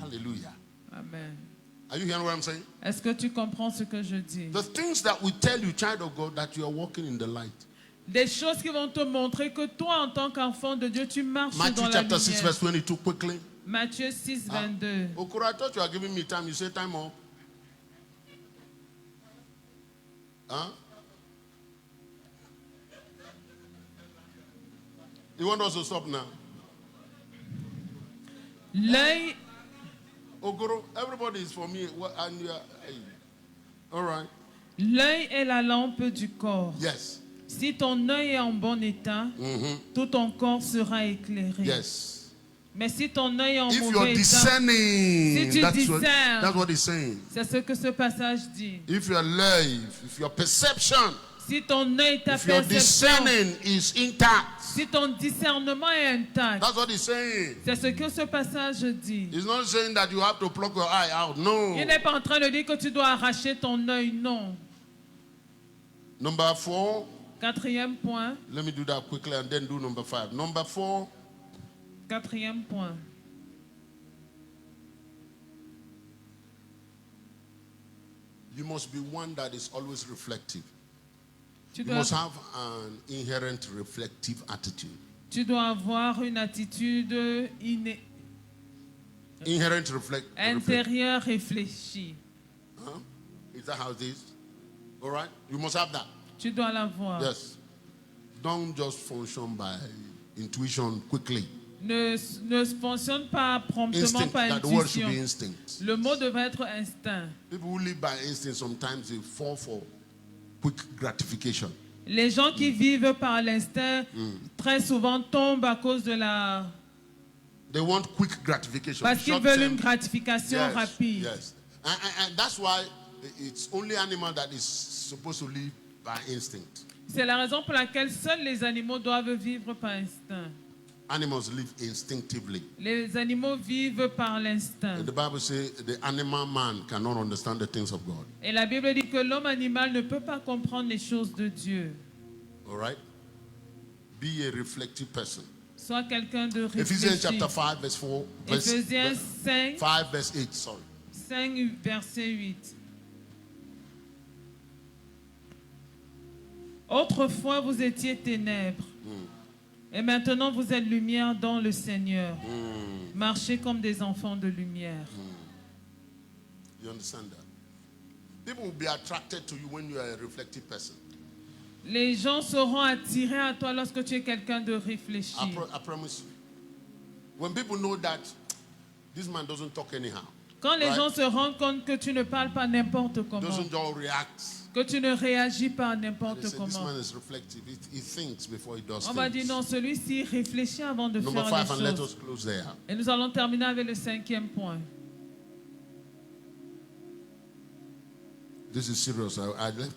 Hallelujah. Amen. Are you hearing what I'm saying? Est-ce que tu comprends ce que je dis? The things that will tell you, child of God, that you are walking in the light. Des choses qui vont te montrer que toi, en tant qu'enfant de Dieu, tu marches Matthew dans la chapter 6, lumière. verse 22, quickly. Matthieu 6, 22. Okura, I thought you were giving me time. You say time up. Huh? You want us to stop now? L'œil, Okoro, everybody is for me. And you are, hey. All right. L'œil est la lampe du corps. Yes. Si ton œil est en bon état, tout ton corps sera éclairé. Yes. Mais si ton œil est en If you're mauvais état, discerning, si tu that's discernes, what he's saying. c'est ce que ce passage dit. If your life, if your perception, Si ton œil, ta if your perception, discerning is intact, si ton discernement est intact, that's what he's saying. c'est ce que ce passage dit. He's not saying that you have to pluck your eye out. No. Il n'est pas en train de dire que tu dois arracher ton œil, non. Number 4. Quatrième point. Let me do that quickly and then do number 5. Number 4. Quatrième point. You must be one that is always reflective. Tu You dois, must have an inherent reflective attitude. tu dois avoir une attitude Inherent reflect. intérieure réfléchie. Huh? Is that how it is? All right? You must have that. Tu dois l'avoir. Yes. Don't just function by intuition quickly. Ne fonctionne pas promptement Instinct. par That the word should intuition. be instinct. Le mot devrait être instinct. People who live by instinct sometimes they fall for quick gratification. Les gens qui vivent par l'instinct, très souvent tombent à cause de la... They want quick gratification. Parce qu'ils Short veulent term. une gratification Yes, rapide. yes. And that's why it's only animal that is supposed to live by instinct. C'est la raison pour laquelle seuls les animaux doivent vivre par instinct. Animals live instinctively. Les animaux vivent par l'instinct. And the Bible says the animal man cannot understand the things of God. Et la Bible dit que l'homme animal ne peut pas comprendre les choses de Dieu. All right? Be a reflective person. Sois quelqu'un de Ephesians réfléchi. chapter 5 verse 4. Éphésiens 5, 5 verse 8, sorry. 5, verset 8. Autrefois, vous étiez ténèbres. Et maintenant, vous êtes lumière dans le Seigneur. Marchez comme des enfants de lumière. You understand that? People will be attracted to you when you are a reflective person. Les gens seront attirés à toi lorsque tu es quelqu'un de réfléchi. I promise you. When people know that this man doesn't talk anyhow, Quand les right? gens se rendent compte que tu ne parles pas n'importe comment, Doesn't just react. que tu ne réagis pas They n'importe say, this comment, man is reflective. He thinks before he does on va dire things. non, celui-ci réfléchit avant de Number faire 5, and les let choses. us close there. Et nous allons terminer avec le 5e point. This is serious. I'd like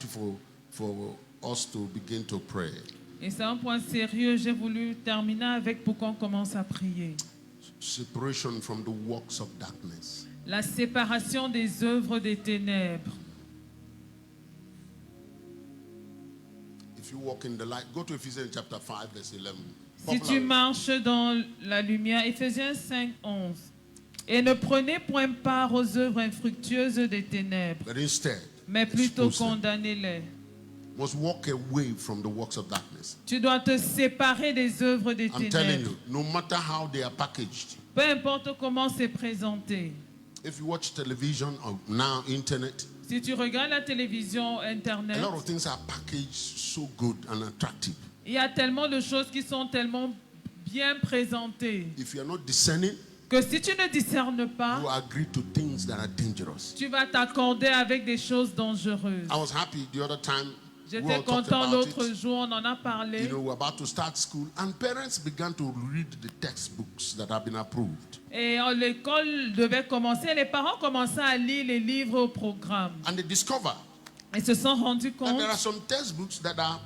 for us to begin to pray. Et c'est un point sérieux. J'ai voulu terminer avec pour qu'on commence à prier. Separation from the works of darkness. La séparation des œuvres des ténèbres. If you walk in the light, go to Ephesians chapter 5, verse 11. Si tu marches dans la lumière, Éphésiens 5, 11. Et ne prenez point part aux œuvres infructueuses des ténèbres, But instead, mais plutôt expose them. condamnez-les. Must walk away from the works of darkness. Tu dois te séparer des œuvres des I'm telling ténèbres. you, no matter how they are packaged, Peu importe comment c'est présenté. if you watch television or now internet, Si tu regardes la télévision, a Internet, lot of things are packaged so good and attractive. il y a tellement de choses qui sont tellement bien présentées If you are not discerning, que si tu ne discernes pas, you agree to things that are dangerous. tu vas t'accorder avec des choses dangereuses. I was happy the other time. We J'étais all talked content about l'autre it. jour, on en a parlé. You know, we're about to start school, and parents began to read the textbooks that have been approved. Et l'école devait commencer. Les parents commençaient à lire les livres au programme. And they discover Ils se sont rendus that compte there are some textbooks that are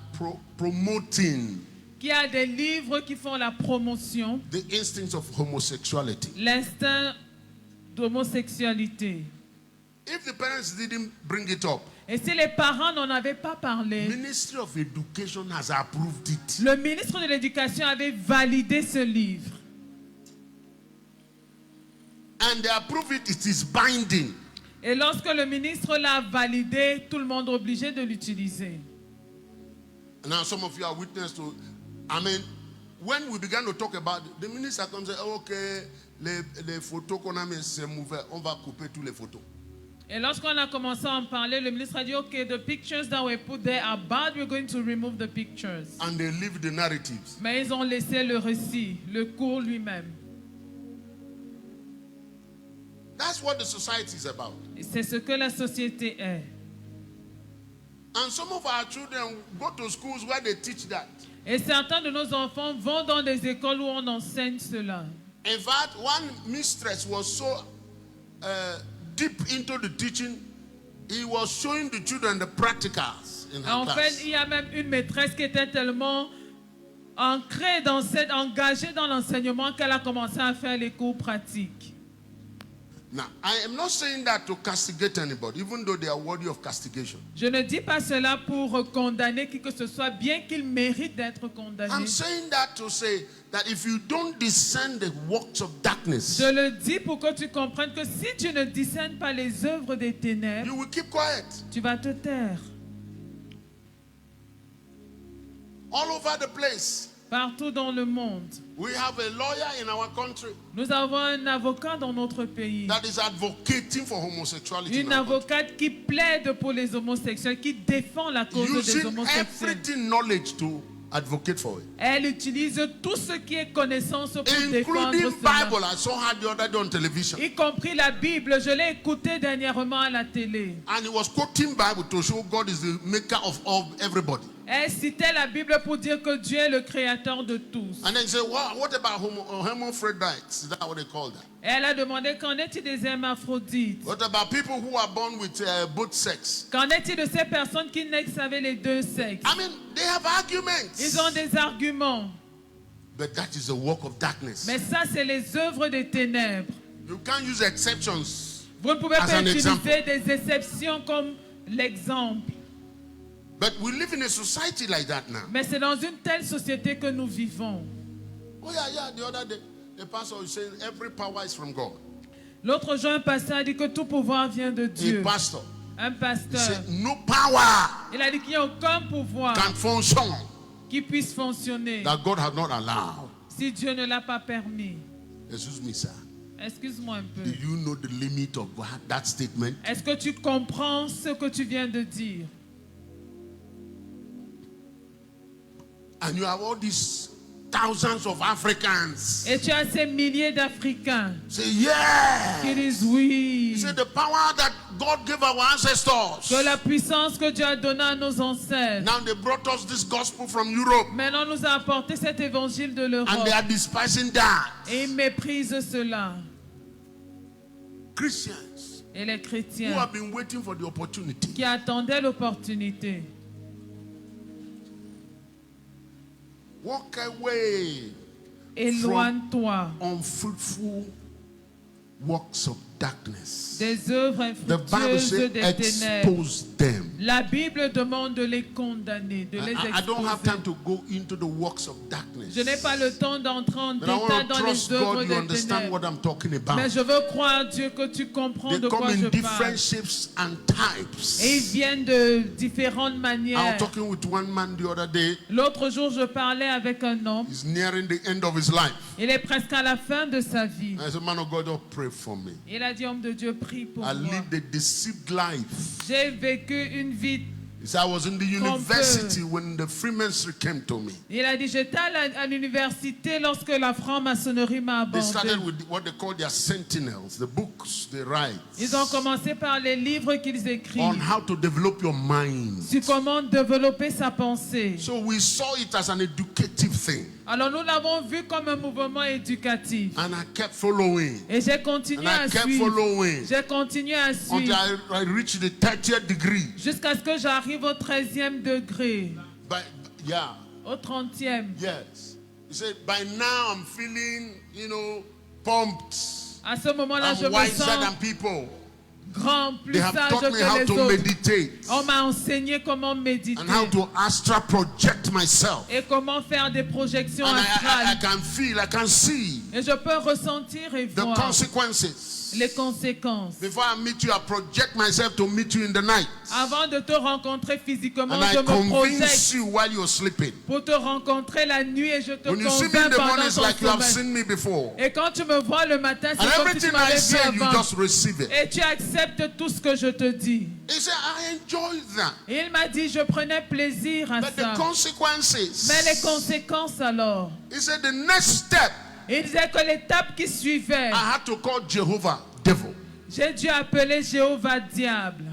promoting qu'il y a des livres qui font la promotion, the instincts of homosexuality. l'instinct d'homosexualité. If the parents didn't bring it up, Et si les parents n'en avaient pas parlé, Ministry of Education has approved it. le ministre de l'Éducation avait validé ce livre. And they approve it, it is binding. Et lorsque le ministre l'a validé, tout le monde est obligé de l'utiliser. Now some of you are witness to, I mean, when we began to talk about it, the minister comes and says, okay, les photos qu'on a mis, c'est mauvais, on va couper toutes les photos. Et lorsqu'on a commencé à en parler, le ministre a dit, OK, the pictures that were put there are bad, we're going to remove the pictures. And they leave the narratives. Mais ils ont laissé le récit, le cours lui-même. That's what the society is about. Et c'est ce que la société est. And some of our children go to schools where they teach that. Et certains de nos enfants vont dans des écoles où on enseigne cela. In fact, one mistress was so deep into the teaching, he was showing the children the practicals in her En class. fait, il y a même une maîtresse qui était tellement engagée dans l'enseignement qu'elle a commencé à faire les cours pratiques. Now, I am not saying that to castigate anybody, even though they are worthy of castigation. Je ne dis pas cela pour condamner qui que ce soit, bien qu'il mérite d'être condamné. I'm saying that to say that if you don't discern the works of darkness, Je le dis pour que tu comprennes que si tu ne discernes pas les œuvres des ténèbres, you will keep quiet. tu vas te taire. All over the place. Partout dans le monde. We have a lawyer in our country Nous avons un avocat dans notre pays. that is advocating for homosexuality. Une avocate qui plaide pour les homosexuels, qui défend la cause des Using homosexuels. everything knowledge to advocate for it. Elle utilise tout ce qui est connaissance pour défendre Including cela. Bible. I saw her the other day on television. Y compris la Bible. Je l'ai écoutée dernièrement à la télé. And he was quoting Bible to show God is the maker of everybody. Elle citait la Bible pour dire que Dieu est le créateur de tous. And then he said, what about hermaphrodites? Is that what they call that? Elle a demandé qu'en est-il des hermaphrodites? What about people who are born with both sex? Qu'en est-il de ces personnes qui naissent avec les deux sexes? I mean, they have arguments. Ils ont des arguments. But that is the work of darkness. Mais ça, c'est les œuvres des ténèbres. You can't use exceptions. Vous ne pouvez As pas an utiliser example. des exceptions comme l'exemple. But we live in a society like that now. Mais c'est dans une telle société que nous vivons. Oh yeah, the other day, the pastor was saying every power is from God. L'autre jour, un pasteur a dit que tout pouvoir vient de Dieu. A pastor. Un He pasteur. said no power Il a dit qu'il n'y a aucun pouvoir can function qui puisse fonctionner that God has not allowed. si Dieu ne l'a pas permis. Excuse me, sir. Excuse-moi un peu. Do you know the limit of that statement? Est-ce que tu comprends ce que tu viens de dire? And you have all these thousands of Africans. Et tu as ces milliers d'Africains Say, yeah. qui disent oui. He said the power that God gave our ancestors. Que la puissance que Dieu a donnée à nos ancêtres. Now they brought us this gospel from Europe. Maintenant, nous a apporté cet évangile de And l'Europe. they are despising that. Et ils méprisent cela. Christians Et les who chrétiens have been waiting for the opportunity. qui attendaient l'opportunité. Walk away Éloigne-toi unfruitful works of darkness. des œuvres The Bible infructueuses says des ténèbres. expose them. La Bible demande de les condamner, de les I don't have time exposer. to go into the works of darkness. Je n'ai pas le temps d'entrer en But I want détail to dans trust les œuvres God you des understand ténèbres. what I'm talking about. Mais je veux croire, Dieu, que tu comprends They de come quoi in je different parle. shapes and types. Et ils viennent de différentes I was manières. talking with one man the other day. L'autre jour, je parlais avec un homme. He's nearing the end of his life. Il est presque à la fin de sa vie. I said, man of God, don't pray for me. Il a dit, homme de Dieu, prie pour I moi. lived a deceived life. J'ai vécu une vie. He said, I was in the university when the Freemasonry came to me. Il a dit, j'étais à l'université lorsque la franc-maçonnerie m'a They started abandonné. with what they call their sentinels, the books they write, Ils ont commencé par les livres qu'ils on écrivent how to develop your mind. sur comment développer sa pensée. So we saw it as an educative thing. Alors nous l'avons vu comme un mouvement éducatif. And I kept following. Et j'ai And continué I à kept suivre. following J'ai continué à until suivre I reached the 30th degree. jusqu'à ce que j'arrive au 13e degré, But yeah, au 30e. yes. He said, by now I'm feeling, pumped. À ce moment-là, je I'm me wiser sens than people. grand, plus They have sage taught me que how les to autres. meditate On m'a enseigné comment méditer and how to astral project myself. et comment faire des projections And I astrales. can feel, I can see Et je peux ressentir et the voir consequences. les conséquences. Before I meet you, I project myself to meet you in the night. Avant de te rencontrer physiquement, And je I me projette convince you while you're sleeping. pour te rencontrer la nuit et je te When you see me in convainc the morning, pendant it's ton like you have sommeil. seen me before. Et quand tu me vois le matin, c'est And comme si everything tu I m'avais say, vu you avant. just receive it. Et tu acceptes tout ce que je te dis. He said, I enjoy that. Et il m'a dit, je prenais plaisir à But ça. the consequences. Mais les conséquences alors? He said, the next step, Il disait que l'étape qui suivait, I had to call Jehovah devil. j'ai dû appeler Jéhovah diable.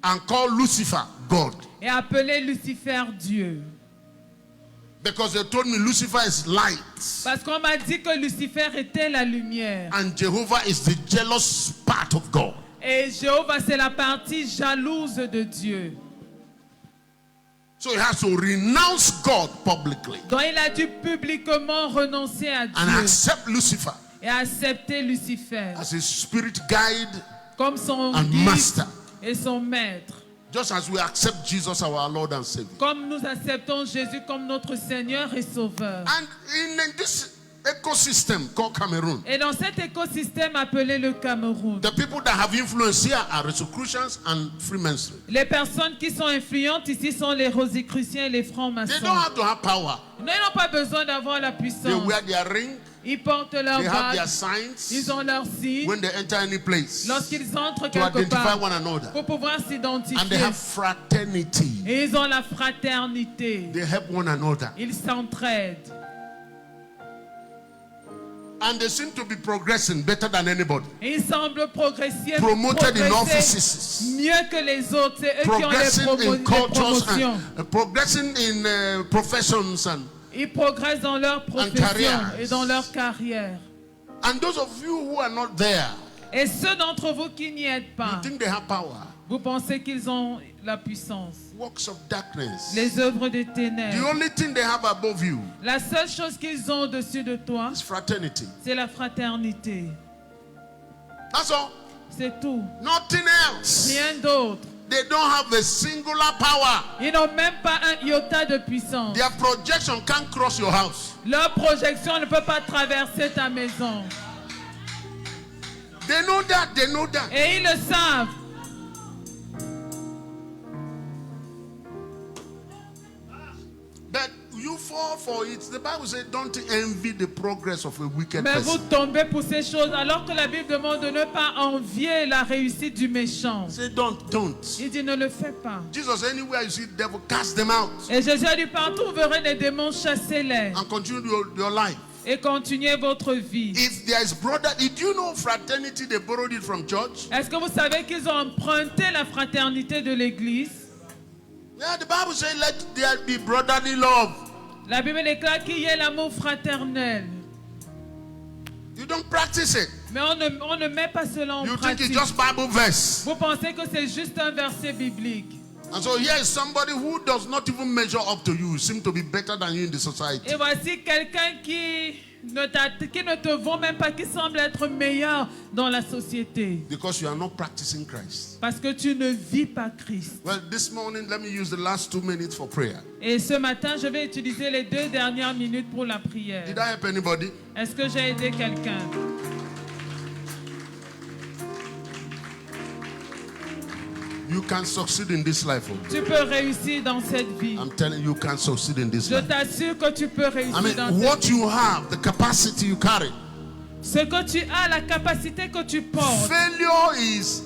and call Lucifer God. et appelait Lucifer Dieu. Because they told me Lucifer is light. Parce qu'on m'a dit que Lucifer était la lumière. And Jehovah is the jealous part of God. Et Jéhovah, c'est la partie jalouse de Dieu. So he has to renounce God publicly. Donc il a dû publiquement renoncer à And Dieu accept Lucifer et accepter Lucifer as his spirit guide comme son and guide master. et son maître. Just as we accept Jesus our Lord and Savior. Comme nous acceptons Jésus comme notre Seigneur et Sauveur. And in this ecosystem called Cameroon, Et dans cet écosystème appelé le Cameroun, the people that have influence here are Rosicrucians and Freemasons. les personnes qui sont influentes ici sont les Rosicruciens et les They francs-maçons. don't have to have power. Ils n'ont pas besoin d'avoir la They puissance. wear their ring, Ils portent leur they have their bague, signs ils ont leur signe when they enter any place lorsqu'ils entrent to quelque identify part one another. pour pouvoir And they s'identifier. have fraternity. Et ils ont la fraternité. They help one another. Ils s'entraident. And they seem to be progressing better than anybody. Et ils semblent progresser, Promoted in progresser offices. mieux que les autres. C'est eux qui ont Progressing in les cultures promotions. and progressing in professions Ils progressent dans leur profession careers. et dans leur carrière. and those of you who are not there, Et ceux d'entre vous qui n'y êtes pas, you think they have power. vous pensez qu'ils ont la puissance. Works of darkness. Les œuvres des The ténèbres. only thing they have above you La seule chose qu'ils ont au-dessus de toi, is fraternity. c'est la fraternité. That's all. C'est tout. Nothing else. Rien d'autre. They don't have a singular power. Ils n'ont même pas un iota de puissance. Their projection can't cross your house. Leur projection ne peut pas traverser ta maison. They know that. They know that. Et ils le savent. But you fall for it. The Bible says, don't envy the progress of a wicked Mais vous person. tombez pour ces choses alors que la Bible demande de ne pas envier la réussite du méchant. Say, don't. Il dit ne le fais pas. Jesus, anywhere you see the devil, cast them out Et Jésus a dit partout vous verrez les démons, chassez-les and continue your life. et continuez votre vie. If there is brother, did you know fraternity, they borrowed it from church? Est-ce que vous savez qu'ils ont emprunté la fraternité de l'Église? Yeah, the Bible says, let there be brotherly love. La Bible déclare qu'il y ait l'amour fraternel. You don't practice it. Mais on ne met pas cela en You think pratique. it's just Bible verse. Vous pensez que c'est juste un verset biblique. And so here is somebody who does not even measure up to you, seem to be better than you in the society. Et voici quelqu'un qui ne te vaut même pas, qui semble être meilleur dans la société. Because you are not practicing Christ. Parce que tu ne vis pas Christ. Well, this morning, let me use the last 2 minutes for prayer. Et ce matin, je vais utiliser les 2 dernières minutes pour la prière. Did I help anybody? Est-ce que j'ai aidé quelqu'un? You can succeed in this life. Oh. Tu peux réussir dans cette vie. I'm telling you, you can succeed in this Je life. t'assure que tu peux réussir I dans mean, cette what vie. you have, the capacity you carry. Ce que tu as, la capacité que tu portes. Failure is,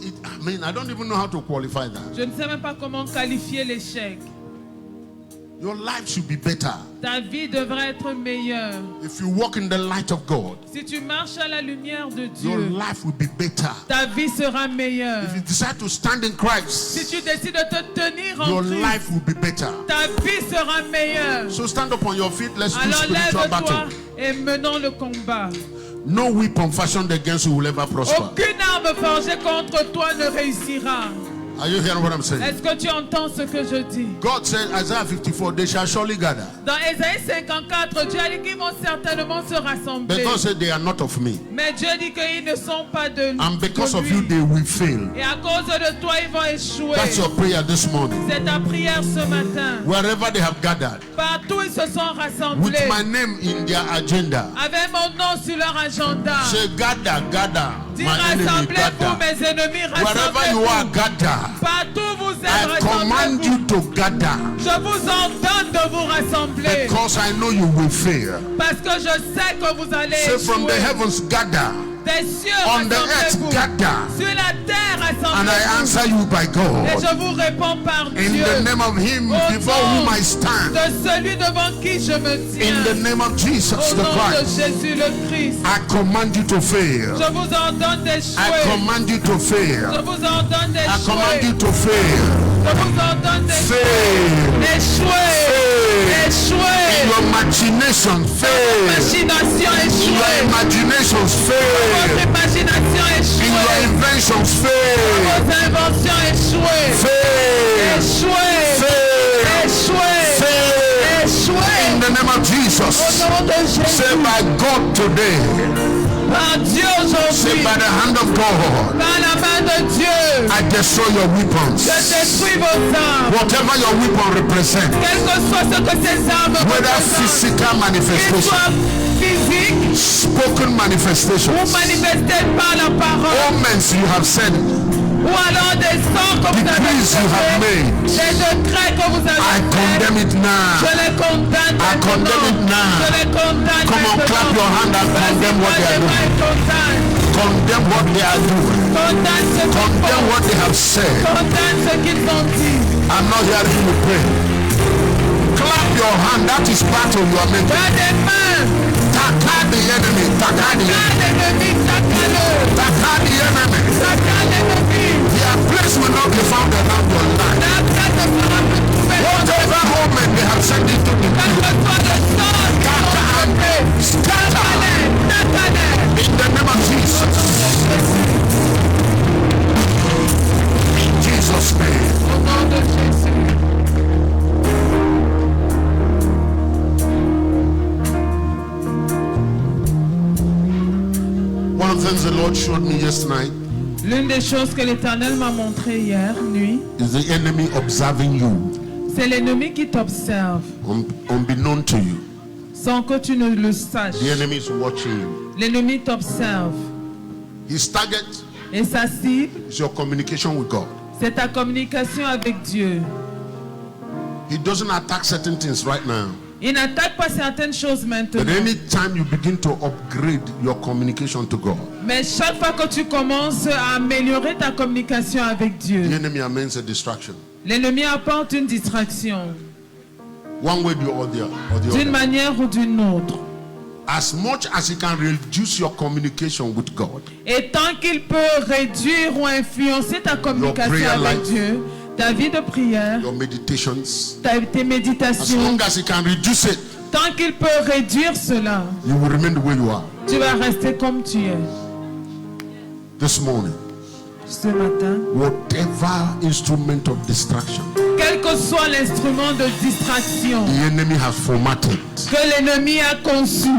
I don't even know how to qualify that. Je ne sais même pas comment qualifier l'échec. Your life should be better Ta vie devrait être meilleure. if you walk in the light of God. Si tu marches à la lumière de Your Dieu, life will be better. ta vie sera meilleure. If you decide to stand in Si Christ, tu décides de te tenir en your Christ, life will be better. ta vie sera meilleure. So stand up on your feet. Let's do Alors spiritual lève-toi battle. et menons le combat. No weapon fashioned against you will ever prosper. Aucune arme forgée contre toi ne réussira. Are you hearing what I'm saying? Est-ce que tu entends ce que je dis? God said, Isaiah 54, they shall surely gather. Dans Ésaïe 54, Dieu a dit qu'ils vont certainement se rassembler. But God said, they are not of me. Mais Dieu dit qu'ils ne sont pas de And because de of lui. you, they will fail. Et à cause de toi, ils vont échouer. That's your prayer this morning. C'est ta prière ce matin. Wherever they have gathered, Partout, ils se sont with rassemblés. my name in their agenda. Avec mon nom sur leur agenda. Say, gather, gather. Dis My enemy, rassemblez-vous, gather. mes ennemis, Wherever you are, rassemblez-vous. gather. Partout vous êtes, I command rassemblez-vous. you to gather. Je vous ordonne de vous rassembler. Because I know you will fail. Parce que je sais que vous allez Say from the échouer. heavens, gather. Des cieux, on the earth rassemblez-vous. gather. Sur la terre, And I rassemblez-vous. answer you by Et God. je vous réponds par In Dieu. the name of Him Au before nom whom I stand. de celui devant qui je me tiens. In the name of Jesus Au the nom de Christ. Jésus le Christ. I command you to fail. Je vous ordonne I d'échouer. command you to Je fail. vous ordonne I command you d'échouer. to fail. Je vous ordonne d'échouer. Fail. Échouer. Fail. Échouer. Your imagination fail. Imagination Your échouée. imaginations Votre fail. imagination In your échouée. inventions fail. Vos inventions échouées. Fail. Échouées. Fail. Échouées. Fail. Échouées. In the name of Au Jesus. nom de Say Jésus. by God today. Par Dieu Say aujourd'hui. by the hand of God. Par la main de Dieu. I destroy your weapons. Je détruis vos armes. Whatever your weapon represents. Quel que soit ce que ces armes Whether représentent. physical Qu'ils manifestation. soient physiques Spoken manifestations. ou manifestés par la parole. Omens you have said. Ou alors des sorts que vous avez Decrees you have faits. made. Des décrets que vous I avez faits. condemn it now. Je les condamne I condemn it maintenant. now. Je les condamne Come on, maintenant. clap your hand and condemn what they are doing. Condamne. Condemn what they are doing. Condamne ce qu'ils Condemn font. what they have said. Condamne ce qu'ils ont dit. I'm not hearing you pray. Clap your hand. That is part of your mental. Pas des mains. Taka the enemy. Taka the enemy. Pas l'ennemi. Taka-le. Taka the enemy. Taka l'ennemi. Their place will not be found around your life. La place ne sera plus trouvée. Whatever omen they have sent into the Quel que soit le sort qu'ils ont fait. scatter Taka-le. in the name of Jesus. In Jesus' name. Au nom de Jésus. One of the things the Lord showed me yesterday L'une des choses que l'Éternel m'a montré hier nuit, is the enemy observing you, c'est l'ennemi qui t'observe unbeknown to you. sans que tu ne le saches. The enemy is watching you. L'ennemi t'observe His target et sa cible, is your communication with God. c'est ta communication avec Dieu. He doesn't attack certain things right now. Il n'attaque pas certaines choses maintenant. But anytime you begin to upgrade your communication to God, Mais chaque fois que tu commences à améliorer ta communication avec the Dieu, enemy amends a distraction. l'ennemi apporte une distraction One way or the d'une other. manière ou d'une autre. As much as he can reduce your communication with God, Et tant qu'il peut réduire ou influencer ta communication prayer avec life, Dieu, ta vie de prière, your meditations, tes as méditations, long as he can reduce it, tant qu'il peut réduire cela, you will remain the way you are. tu vas rester comme tu es. This morning, Ce matin, whatever instrument of distraction quel que soit l'instrument de distraction the enemy has formatted, que l'ennemi a conçu,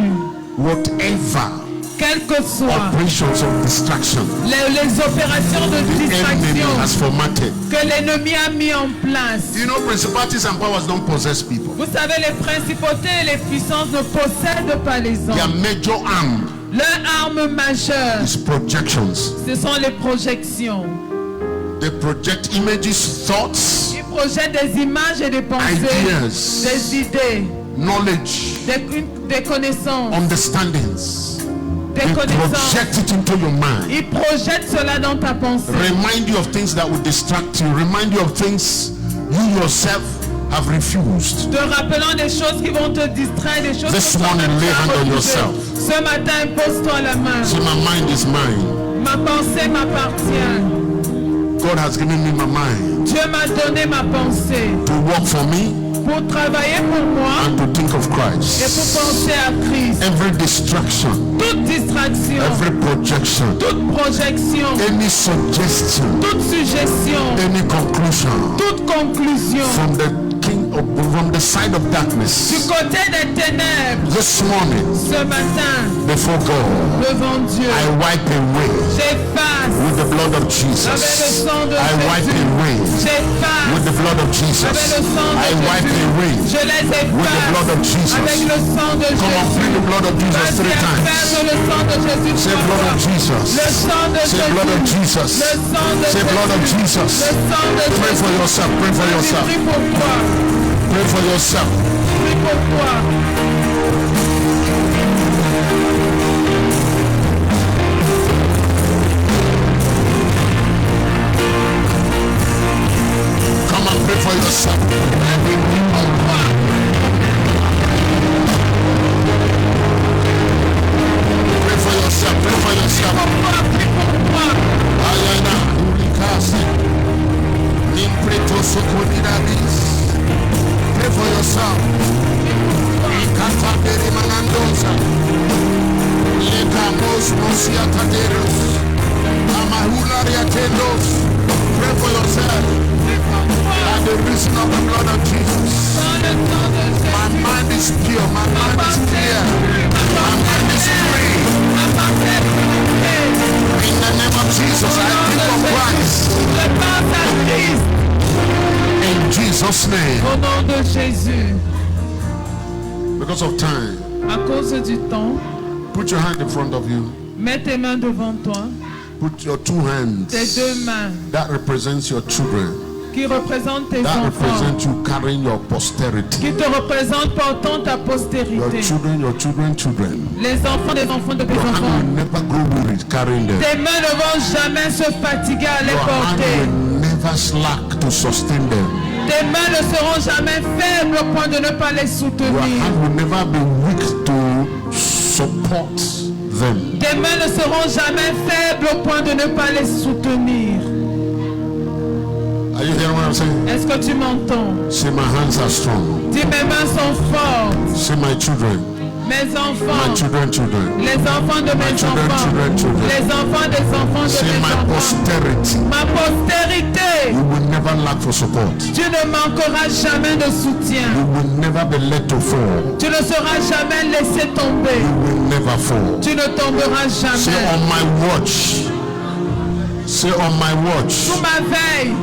whatever quel que soit operations of distraction les opérations de the enemy distraction has formatted. que l'ennemi a mis en place. You know, principalities and powers don't possess people. Vous savez, les principautés et les puissances ne possèdent pas les Their hommes. major arm Leur arme majeure, is projections. ce sont les projections. They project images, thoughts, Ils projettent des images et des pensées, ideas, des idées, knowledge, des connaissances, understandings. des They connaissances. project it into your mind. Ils projettent cela dans ta pensée. Remind you of things that will distract you. Remind you of things you yourself have refused. Te rappelant des choses qui vont te distraire, des choses This que toi-même morning, tu lay as hand on refusées. yourself. Ce matin, pose-toi la main. See, my mind is mine. Ma pensée m'appartient. God has given me my mind Dieu m'a donné ma pensée to work for me pour travailler pour moi and to think of et pour Christ. penser à Christ. Every distraction, Toute distraction, every projection, toute projection, any suggestion, toute suggestion, any conclusion toute conclusion from the side of du darkness côté des ténèbres this morning ce matin before God, devant Dieu, I wipe away j'efface with the blood of avec le Jesus. sang de I wipe Jésus. away with J'efface the blood of avec Jesus. le sang I de wipe Jésus. away Je les with the blood of efface avec Jesus. le sang de Come on, plead Jésus. the blood of Jesus Vas-y, 3 times. efface le sang de Jésus. Say trois blood fois. of Jesus. Le sang de Say blood of Jésus. Jesus. Le sang de Say blood of Jésus. Jesus. Le sang de Pray for Jésus. yourself. Pray for Vas-y, yourself. prie pour toi. Pray for yourself. Prie pour toi. Pray for yourself. Pray for yourself. Ayana, Ulikasi. Nimpreto Sokodinabis. Pray for yourself. Ikataderi Manandosa. Lekamos Mosiataderos. Amahularia Tendos. Pray for yourself. By the reason of the blood of Jesus. My mind is pure. My mind is clear. My mind is free. In the name of Jesus, I think of Christ. In Jesus' name. Au nom de Jésus. Because of time, À cause du temps, put your hand in front of you. mets tes mains devant toi. Put your two hands. Tes deux mains That represents your children. qui représentent tes That enfants. represents you carrying your posterity. Qui te représentent portant ta Your postérité. children, children. Les enfants des enfants de tes Your hand enfants. will never grow weary carrying them. Tes mains ne vont jamais se fatiguer à les Your hand porter. will never slack to sustain them. Tes mains ne seront jamais faibles au point de ne pas les Your soutenir. hand will never be weak to support them. Tes mains ne seront jamais faibles au point de ne pas les soutenir. Are you hearing what I'm saying? Est-ce que tu m'entends? Say my hands are strong. Dis mes mains sont fortes. Say my children. Mes My enfants. children. Les enfants de mes children, enfants. children. Les enfants des enfants de Say mes my enfants. posterity. Ma postérité. You will never lack for support. Tu ne manqueras jamais de soutien. You will never be let to fall. Tu ne seras jamais laissé tomber. You will never fall. Tu ne tomberas Say jamais. on my watch. Say on my watch. Sous ma veille,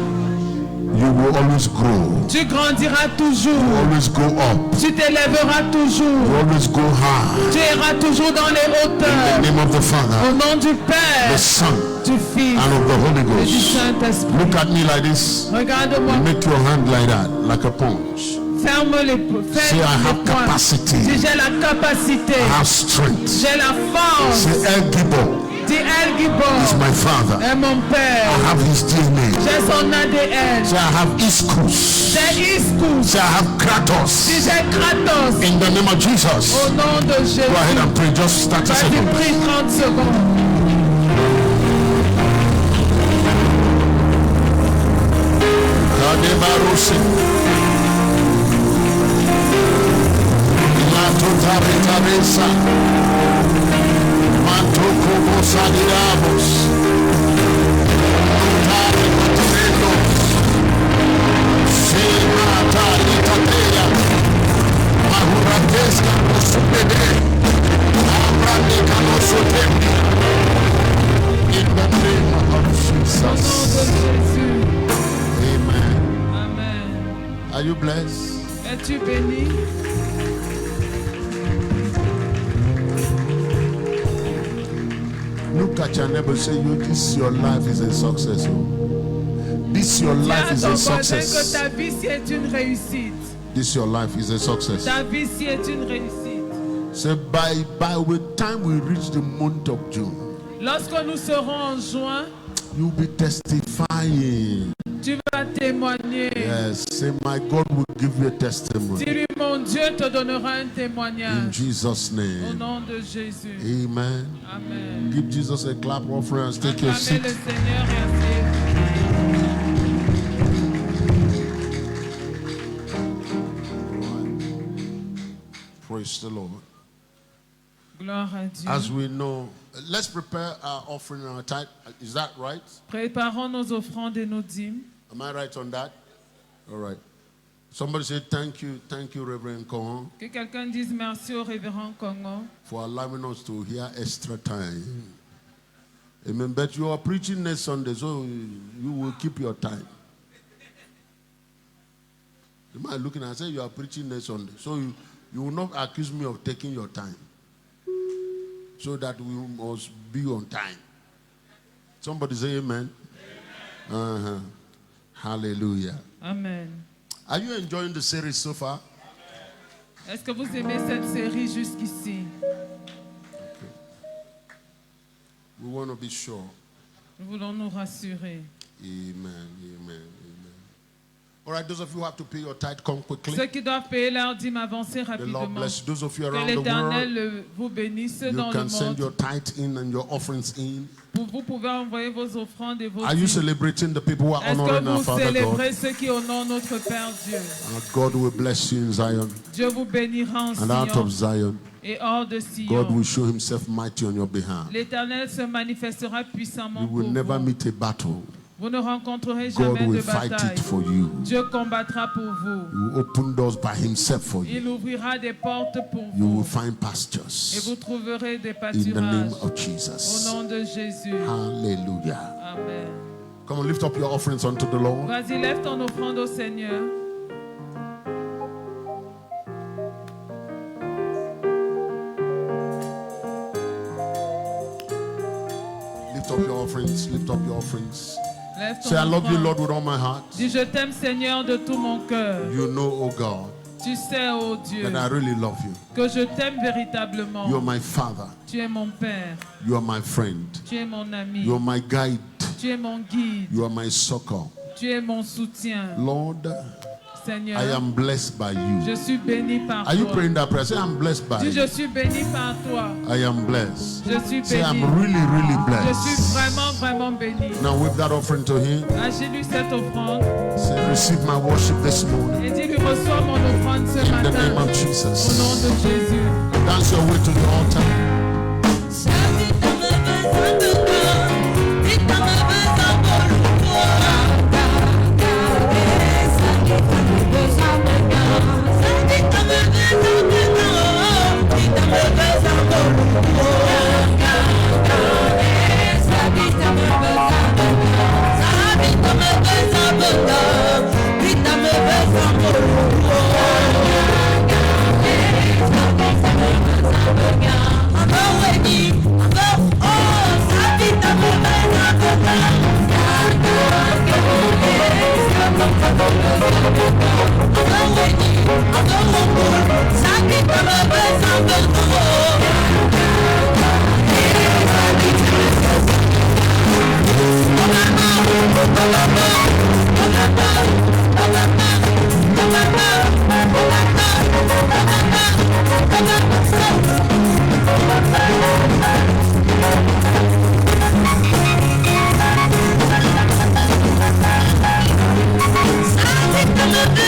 You will always grow. tu grandiras toujours. You always go up. Tu t'élèveras toujours. You always go high. Tu iras toujours dans les In the hauteurs. name of the Au Father, nom du the Père, Son, du Fils and of the Holy et du Ghost. Saint-Esprit. Look at me like this. Regarde-moi. Make your hand like that, like a punch. Ferme les Say I have poings. capacity. Dis j'ai la capacité. I have strength. J'ai la force. Say El Gibor Dis El Gibor is my father. est mon Père. I have his DNA. J'ai son ADN. Say I have Iskus. J'ai Ischus. Say I have Dis Kratos. j'ai Kratos. In the name of Jesus. Au nom de Jésus. Go ahead and pray. Just 30 Vas-y, seconds. prie 30 secondes. Kadebarusi. Latotaretaresa. Mantoko Mosadiabos. Notare Matirenos. Semata Litatea. Mahurateska Mosupede. Abradeka Mosotendi. In the name of Au nom de Jesus. Jésus. Amen. Amen. Are you blessed? Es-tu béni? Look at your neighbor and say, you, this your life is a success. Oh. This your life Dis is à a ton voisin que success. ta vie ci est une réussite. This your life is a success. Ta vie ci est une réussite. Say by the time we reach the month of June, Lorsque nous serons en juin, you'll be testifying. tu vas témoigner. Yes. Say my God will give you a testimony. Dis-lui, mon Dieu te donnera un In témoignage. Jesus' Au name. nom de Jésus. Amen. Amen. Give Jesus a clap offering and take your Acclamez seat. le Seigneur et asseyez-vous. Praise the Lord. Gloire à Dieu. As we know, let's prepare our offering and our tithe. Is that right? Préparons nos offrandes et nos dîmes. Am I right on that? All right. Somebody say thank you, Reverend Kong, Que quelqu'un dise merci au révérend Congo for allowing us to hear extra time. Amen. But you are preaching next Sunday, so you will keep your time. You might look and say you are preaching next Sunday, so you will not accuse me of taking your time. So that we must be on time. Somebody say amen. Uh-huh. Hallelujah. Amen. Are you enjoying the series so far? Est-ce que vous aimez cette série jusqu'ici? We want to be sure. Nous voulons nous rassurer. Amen. Amen. Amen. All right, those of you who have to pay your tithe, come quickly. Ceux qui doivent payer leur dîme, avancez The Lord rapidement. bless you. Those of you Que around the world, l'Éternel vous bénisse dans you le can send monde. your tithe in and your offerings in. Vous pouvez envoyer vos offrandes et vos Are you dîmes. celebrating the people who are Est-ce que honoring our vous Father God? célébrez ceux qui honorent notre Père Dieu? God will bless you in Zion, Dieu vous bénira en and out of Sion Zion, et hors de God will Sion. show himself mighty on your behalf. L'Éternel se manifestera puissamment You pour will never vous. meet a battle. Vous ne rencontrerez God jamais de will fight bataille. it for you. Dieu combattra pour vous. He will open doors by himself for you. Il ouvrira des portes pour You will vous. find Et pastures vous trouverez des in the name pâturages. of Au Jesus. nom de Jésus. Hallelujah. Amen. Come on, lift up your offerings unto the Lord. Vas-y, lève ton offrande au Seigneur. Lift up your offerings. Lift up your offerings. Lève ton Say, I love you, offrande. Lord, with all my heart. Dis, je t'aime, Seigneur, de tout mon cœur. You know, oh God, Tu sais, oh Dieu, that I really love you. que je t'aime véritablement. You're my Father. Tu es mon Père. You are my friend. Tu es mon ami. You are my guide. Tu es mon guide. You are my succor. Tu es mon soutien. Lord, Seigneur, I am blessed by you. je suis béni par Are you toi. praying that prayer? Say, I'm blessed by Dis, you. je suis béni par toi. I am blessed. Je suis Say, I'm béni. really, really Je suis blessed. vraiment, vraiment béni. Now, with that offering to him, Agis-lui cette offrande say, receive my worship this morning. et dis-lui, reçois mon offrande ce In the name matin. of Au nom Jesus. de Jésus. Dance your way to the altar. Come on,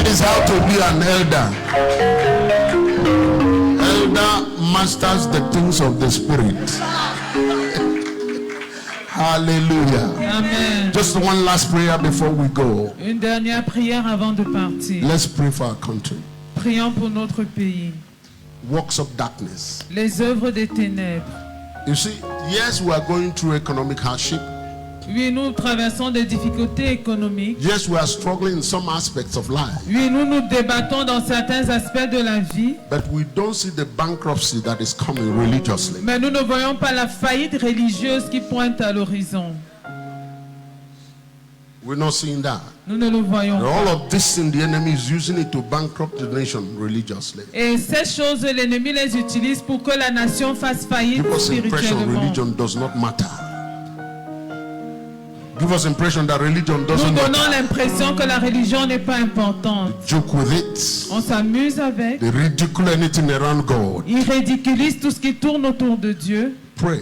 is how to be an elder. Elder masters the things of the Spirit. Hallelujah. Amen. Just one last prayer before we go. Une dernière prière avant de partir. Let's pray for our country. Prions pour notre pays. Works of darkness. Les œuvres des ténèbres. You see, yes, we are going through economic hardship. Oui, nous traversons des difficultés économiques. Yes, we are struggling in some aspects of life. Oui, nous nous débattons dans certains aspects de la vie. But we don't see the bankruptcy that is coming religiously. Mais nous ne voyons pas la faillite religieuse qui pointe à l'horizon. We're not seeing that. Nous ne le voyons All pas. of this thing, the enemy is using it to bankrupt the nation religiously. Et ces choses, l'ennemi les utilise pour que la nation fasse faillite Give us impression spirituellement. religion does not matter. Give us impression that religion Nous doesn't donnons matter. l'impression que la religion n'est pas importante. Joke with it. On s'amuse avec. They ridicule anything around God. Ils ridiculisent tout ce qui tourne autour de Dieu. Pray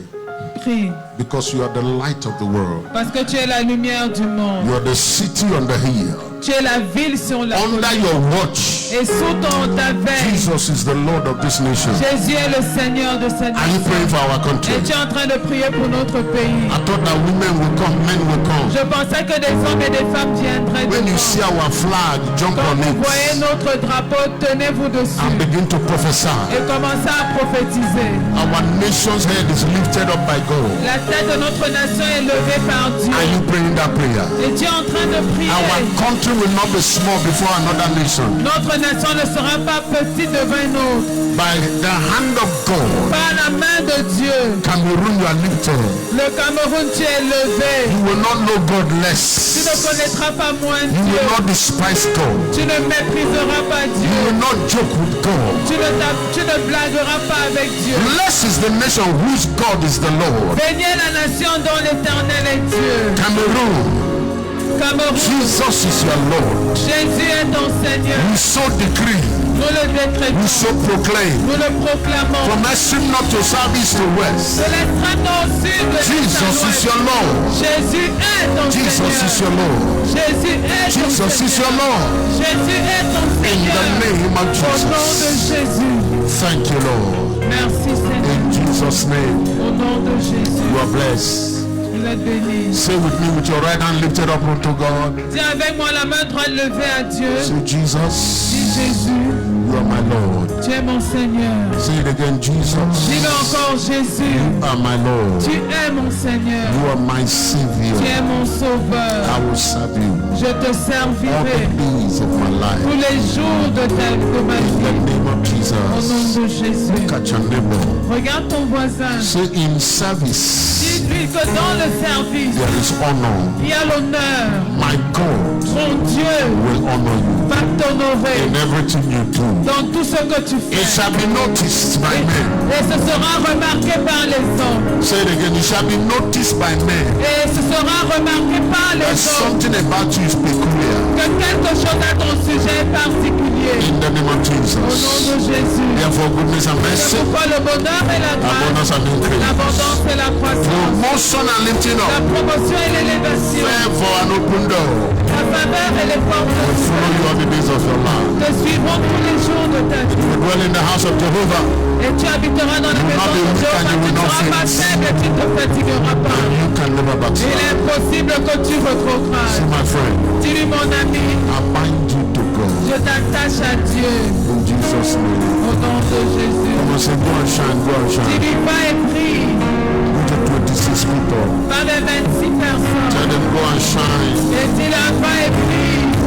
Prie. because you are the light of the world. Parce que tu es la lumière du monde. You are the city on the hill. Tu es la ville sur la Under colline. your watch, Et sous ta veille, Jesus is the Lord of this nation. Jésus est le Seigneur de cette Are you nation. praying for our country? Et tu es en train de prier pour notre pays. I thought that women will come, men will come. Je pensais que des hommes et des femmes viendraient When you see devant. our flag, jump Quand on vous voyez it notre drapeau, tenez-vous dessus and begin to prophesy. et commencez à prophétiser. Our nation's head is lifted up by God. La tête de notre nation est levée par Dieu. Are you praying that prayer? Et tu es en train de prier. Our country will not be small before another nation. Notre nation ne sera pas petite devant une autre. By the hand of God, Par la main de Dieu, Cameroon, you are lifted. le Cameroun, tu es levé. You will not know God Tu ne less. connaîtras pas moins You will Dieu. not despise God. Tu ne mépriseras pas You Dieu. will not joke with God. Tu ne blagueras pas avec Dieu. Blessed is the nation whose God is the Lord. Bénis la nation dont l'Éternel est Dieu. Cameroon, Cameroun, Jesus is your Lord. Jésus est ton Seigneur. We so decree, Nous le décrétons. we so proclaim. Nous le proclamons. From extreme north to south, east to west. De l'extrême nord au sud, de l'est à Jesus is l'ouest. your Lord. Jésus est ton Jesus is Seigneur. your Lord. Jésus est ton Jesus is your Seigneur. Lord. Jésus est ton In Seigneur. the name of Au nom de Jesus. Jésus. Thank you, Lord. Merci Seigneur. In Jesus' name, Au nom de Jésus. you are blessed. Vous êtes bénis. Say with me with your right hand lifted up unto God. Dis avec moi la main droite levée à Dieu. Say, Dis Jesus, Jésus, you are my Lord. tu es mon Seigneur. Say it again, Jesus, Dis-le encore Jésus, you are my Lord. tu es mon Seigneur. You are my Tu Savior. es mon sauveur. I will serve you Je te all servirai the days of my tous life. les jours de ma In the vie. name of Au nom Jesus. de Jésus. Look at your neighbor. Regarde ton voisin. Say in service, Dis-lui que dans le service, there is honor. il y a l'honneur. My God Mon Dieu will honor you va t'honorer in everything you do. dans tout ce que tu It fais. shall be noticed by men. Et ce sera remarqué par les hommes. Say it again. It shall be noticed by men. Et ce sera remarqué par les That hommes. something about you is peculiar. Que quelque chose à ton sujet est particulier. In the name of Au nom Jesus. de Jésus. Therefore, goodness and C'est mercy, pourquoi le bonheur et la grâce, abundance and increase, l'abondance et la croissance, promotion and lifting la up, promotion et l'élévation, favor and open door la faveur et les portes de will follow you all the days of your life. te suivront tous les jours de ta vie. You dwell in the house of Jehovah, Et tu habiteras dans la You will maison not be de weak Dieu, and car you tu will ne not seras pas faint. faible et tu ne te fatigueras pas. and you can never Il est backslide. impossible que tu See, retrogrades. my friend, Dis-lui, mon ami, I bind you to God je t'attache à Dieu in Jesus' name. au nom de Jésus. Come on, say, go and shine, go and shine. Dis-lui, va et prie. Go to 26 people. Va vers 26 personnes. Tell them, go and shine. Et dis-leur, va et prie.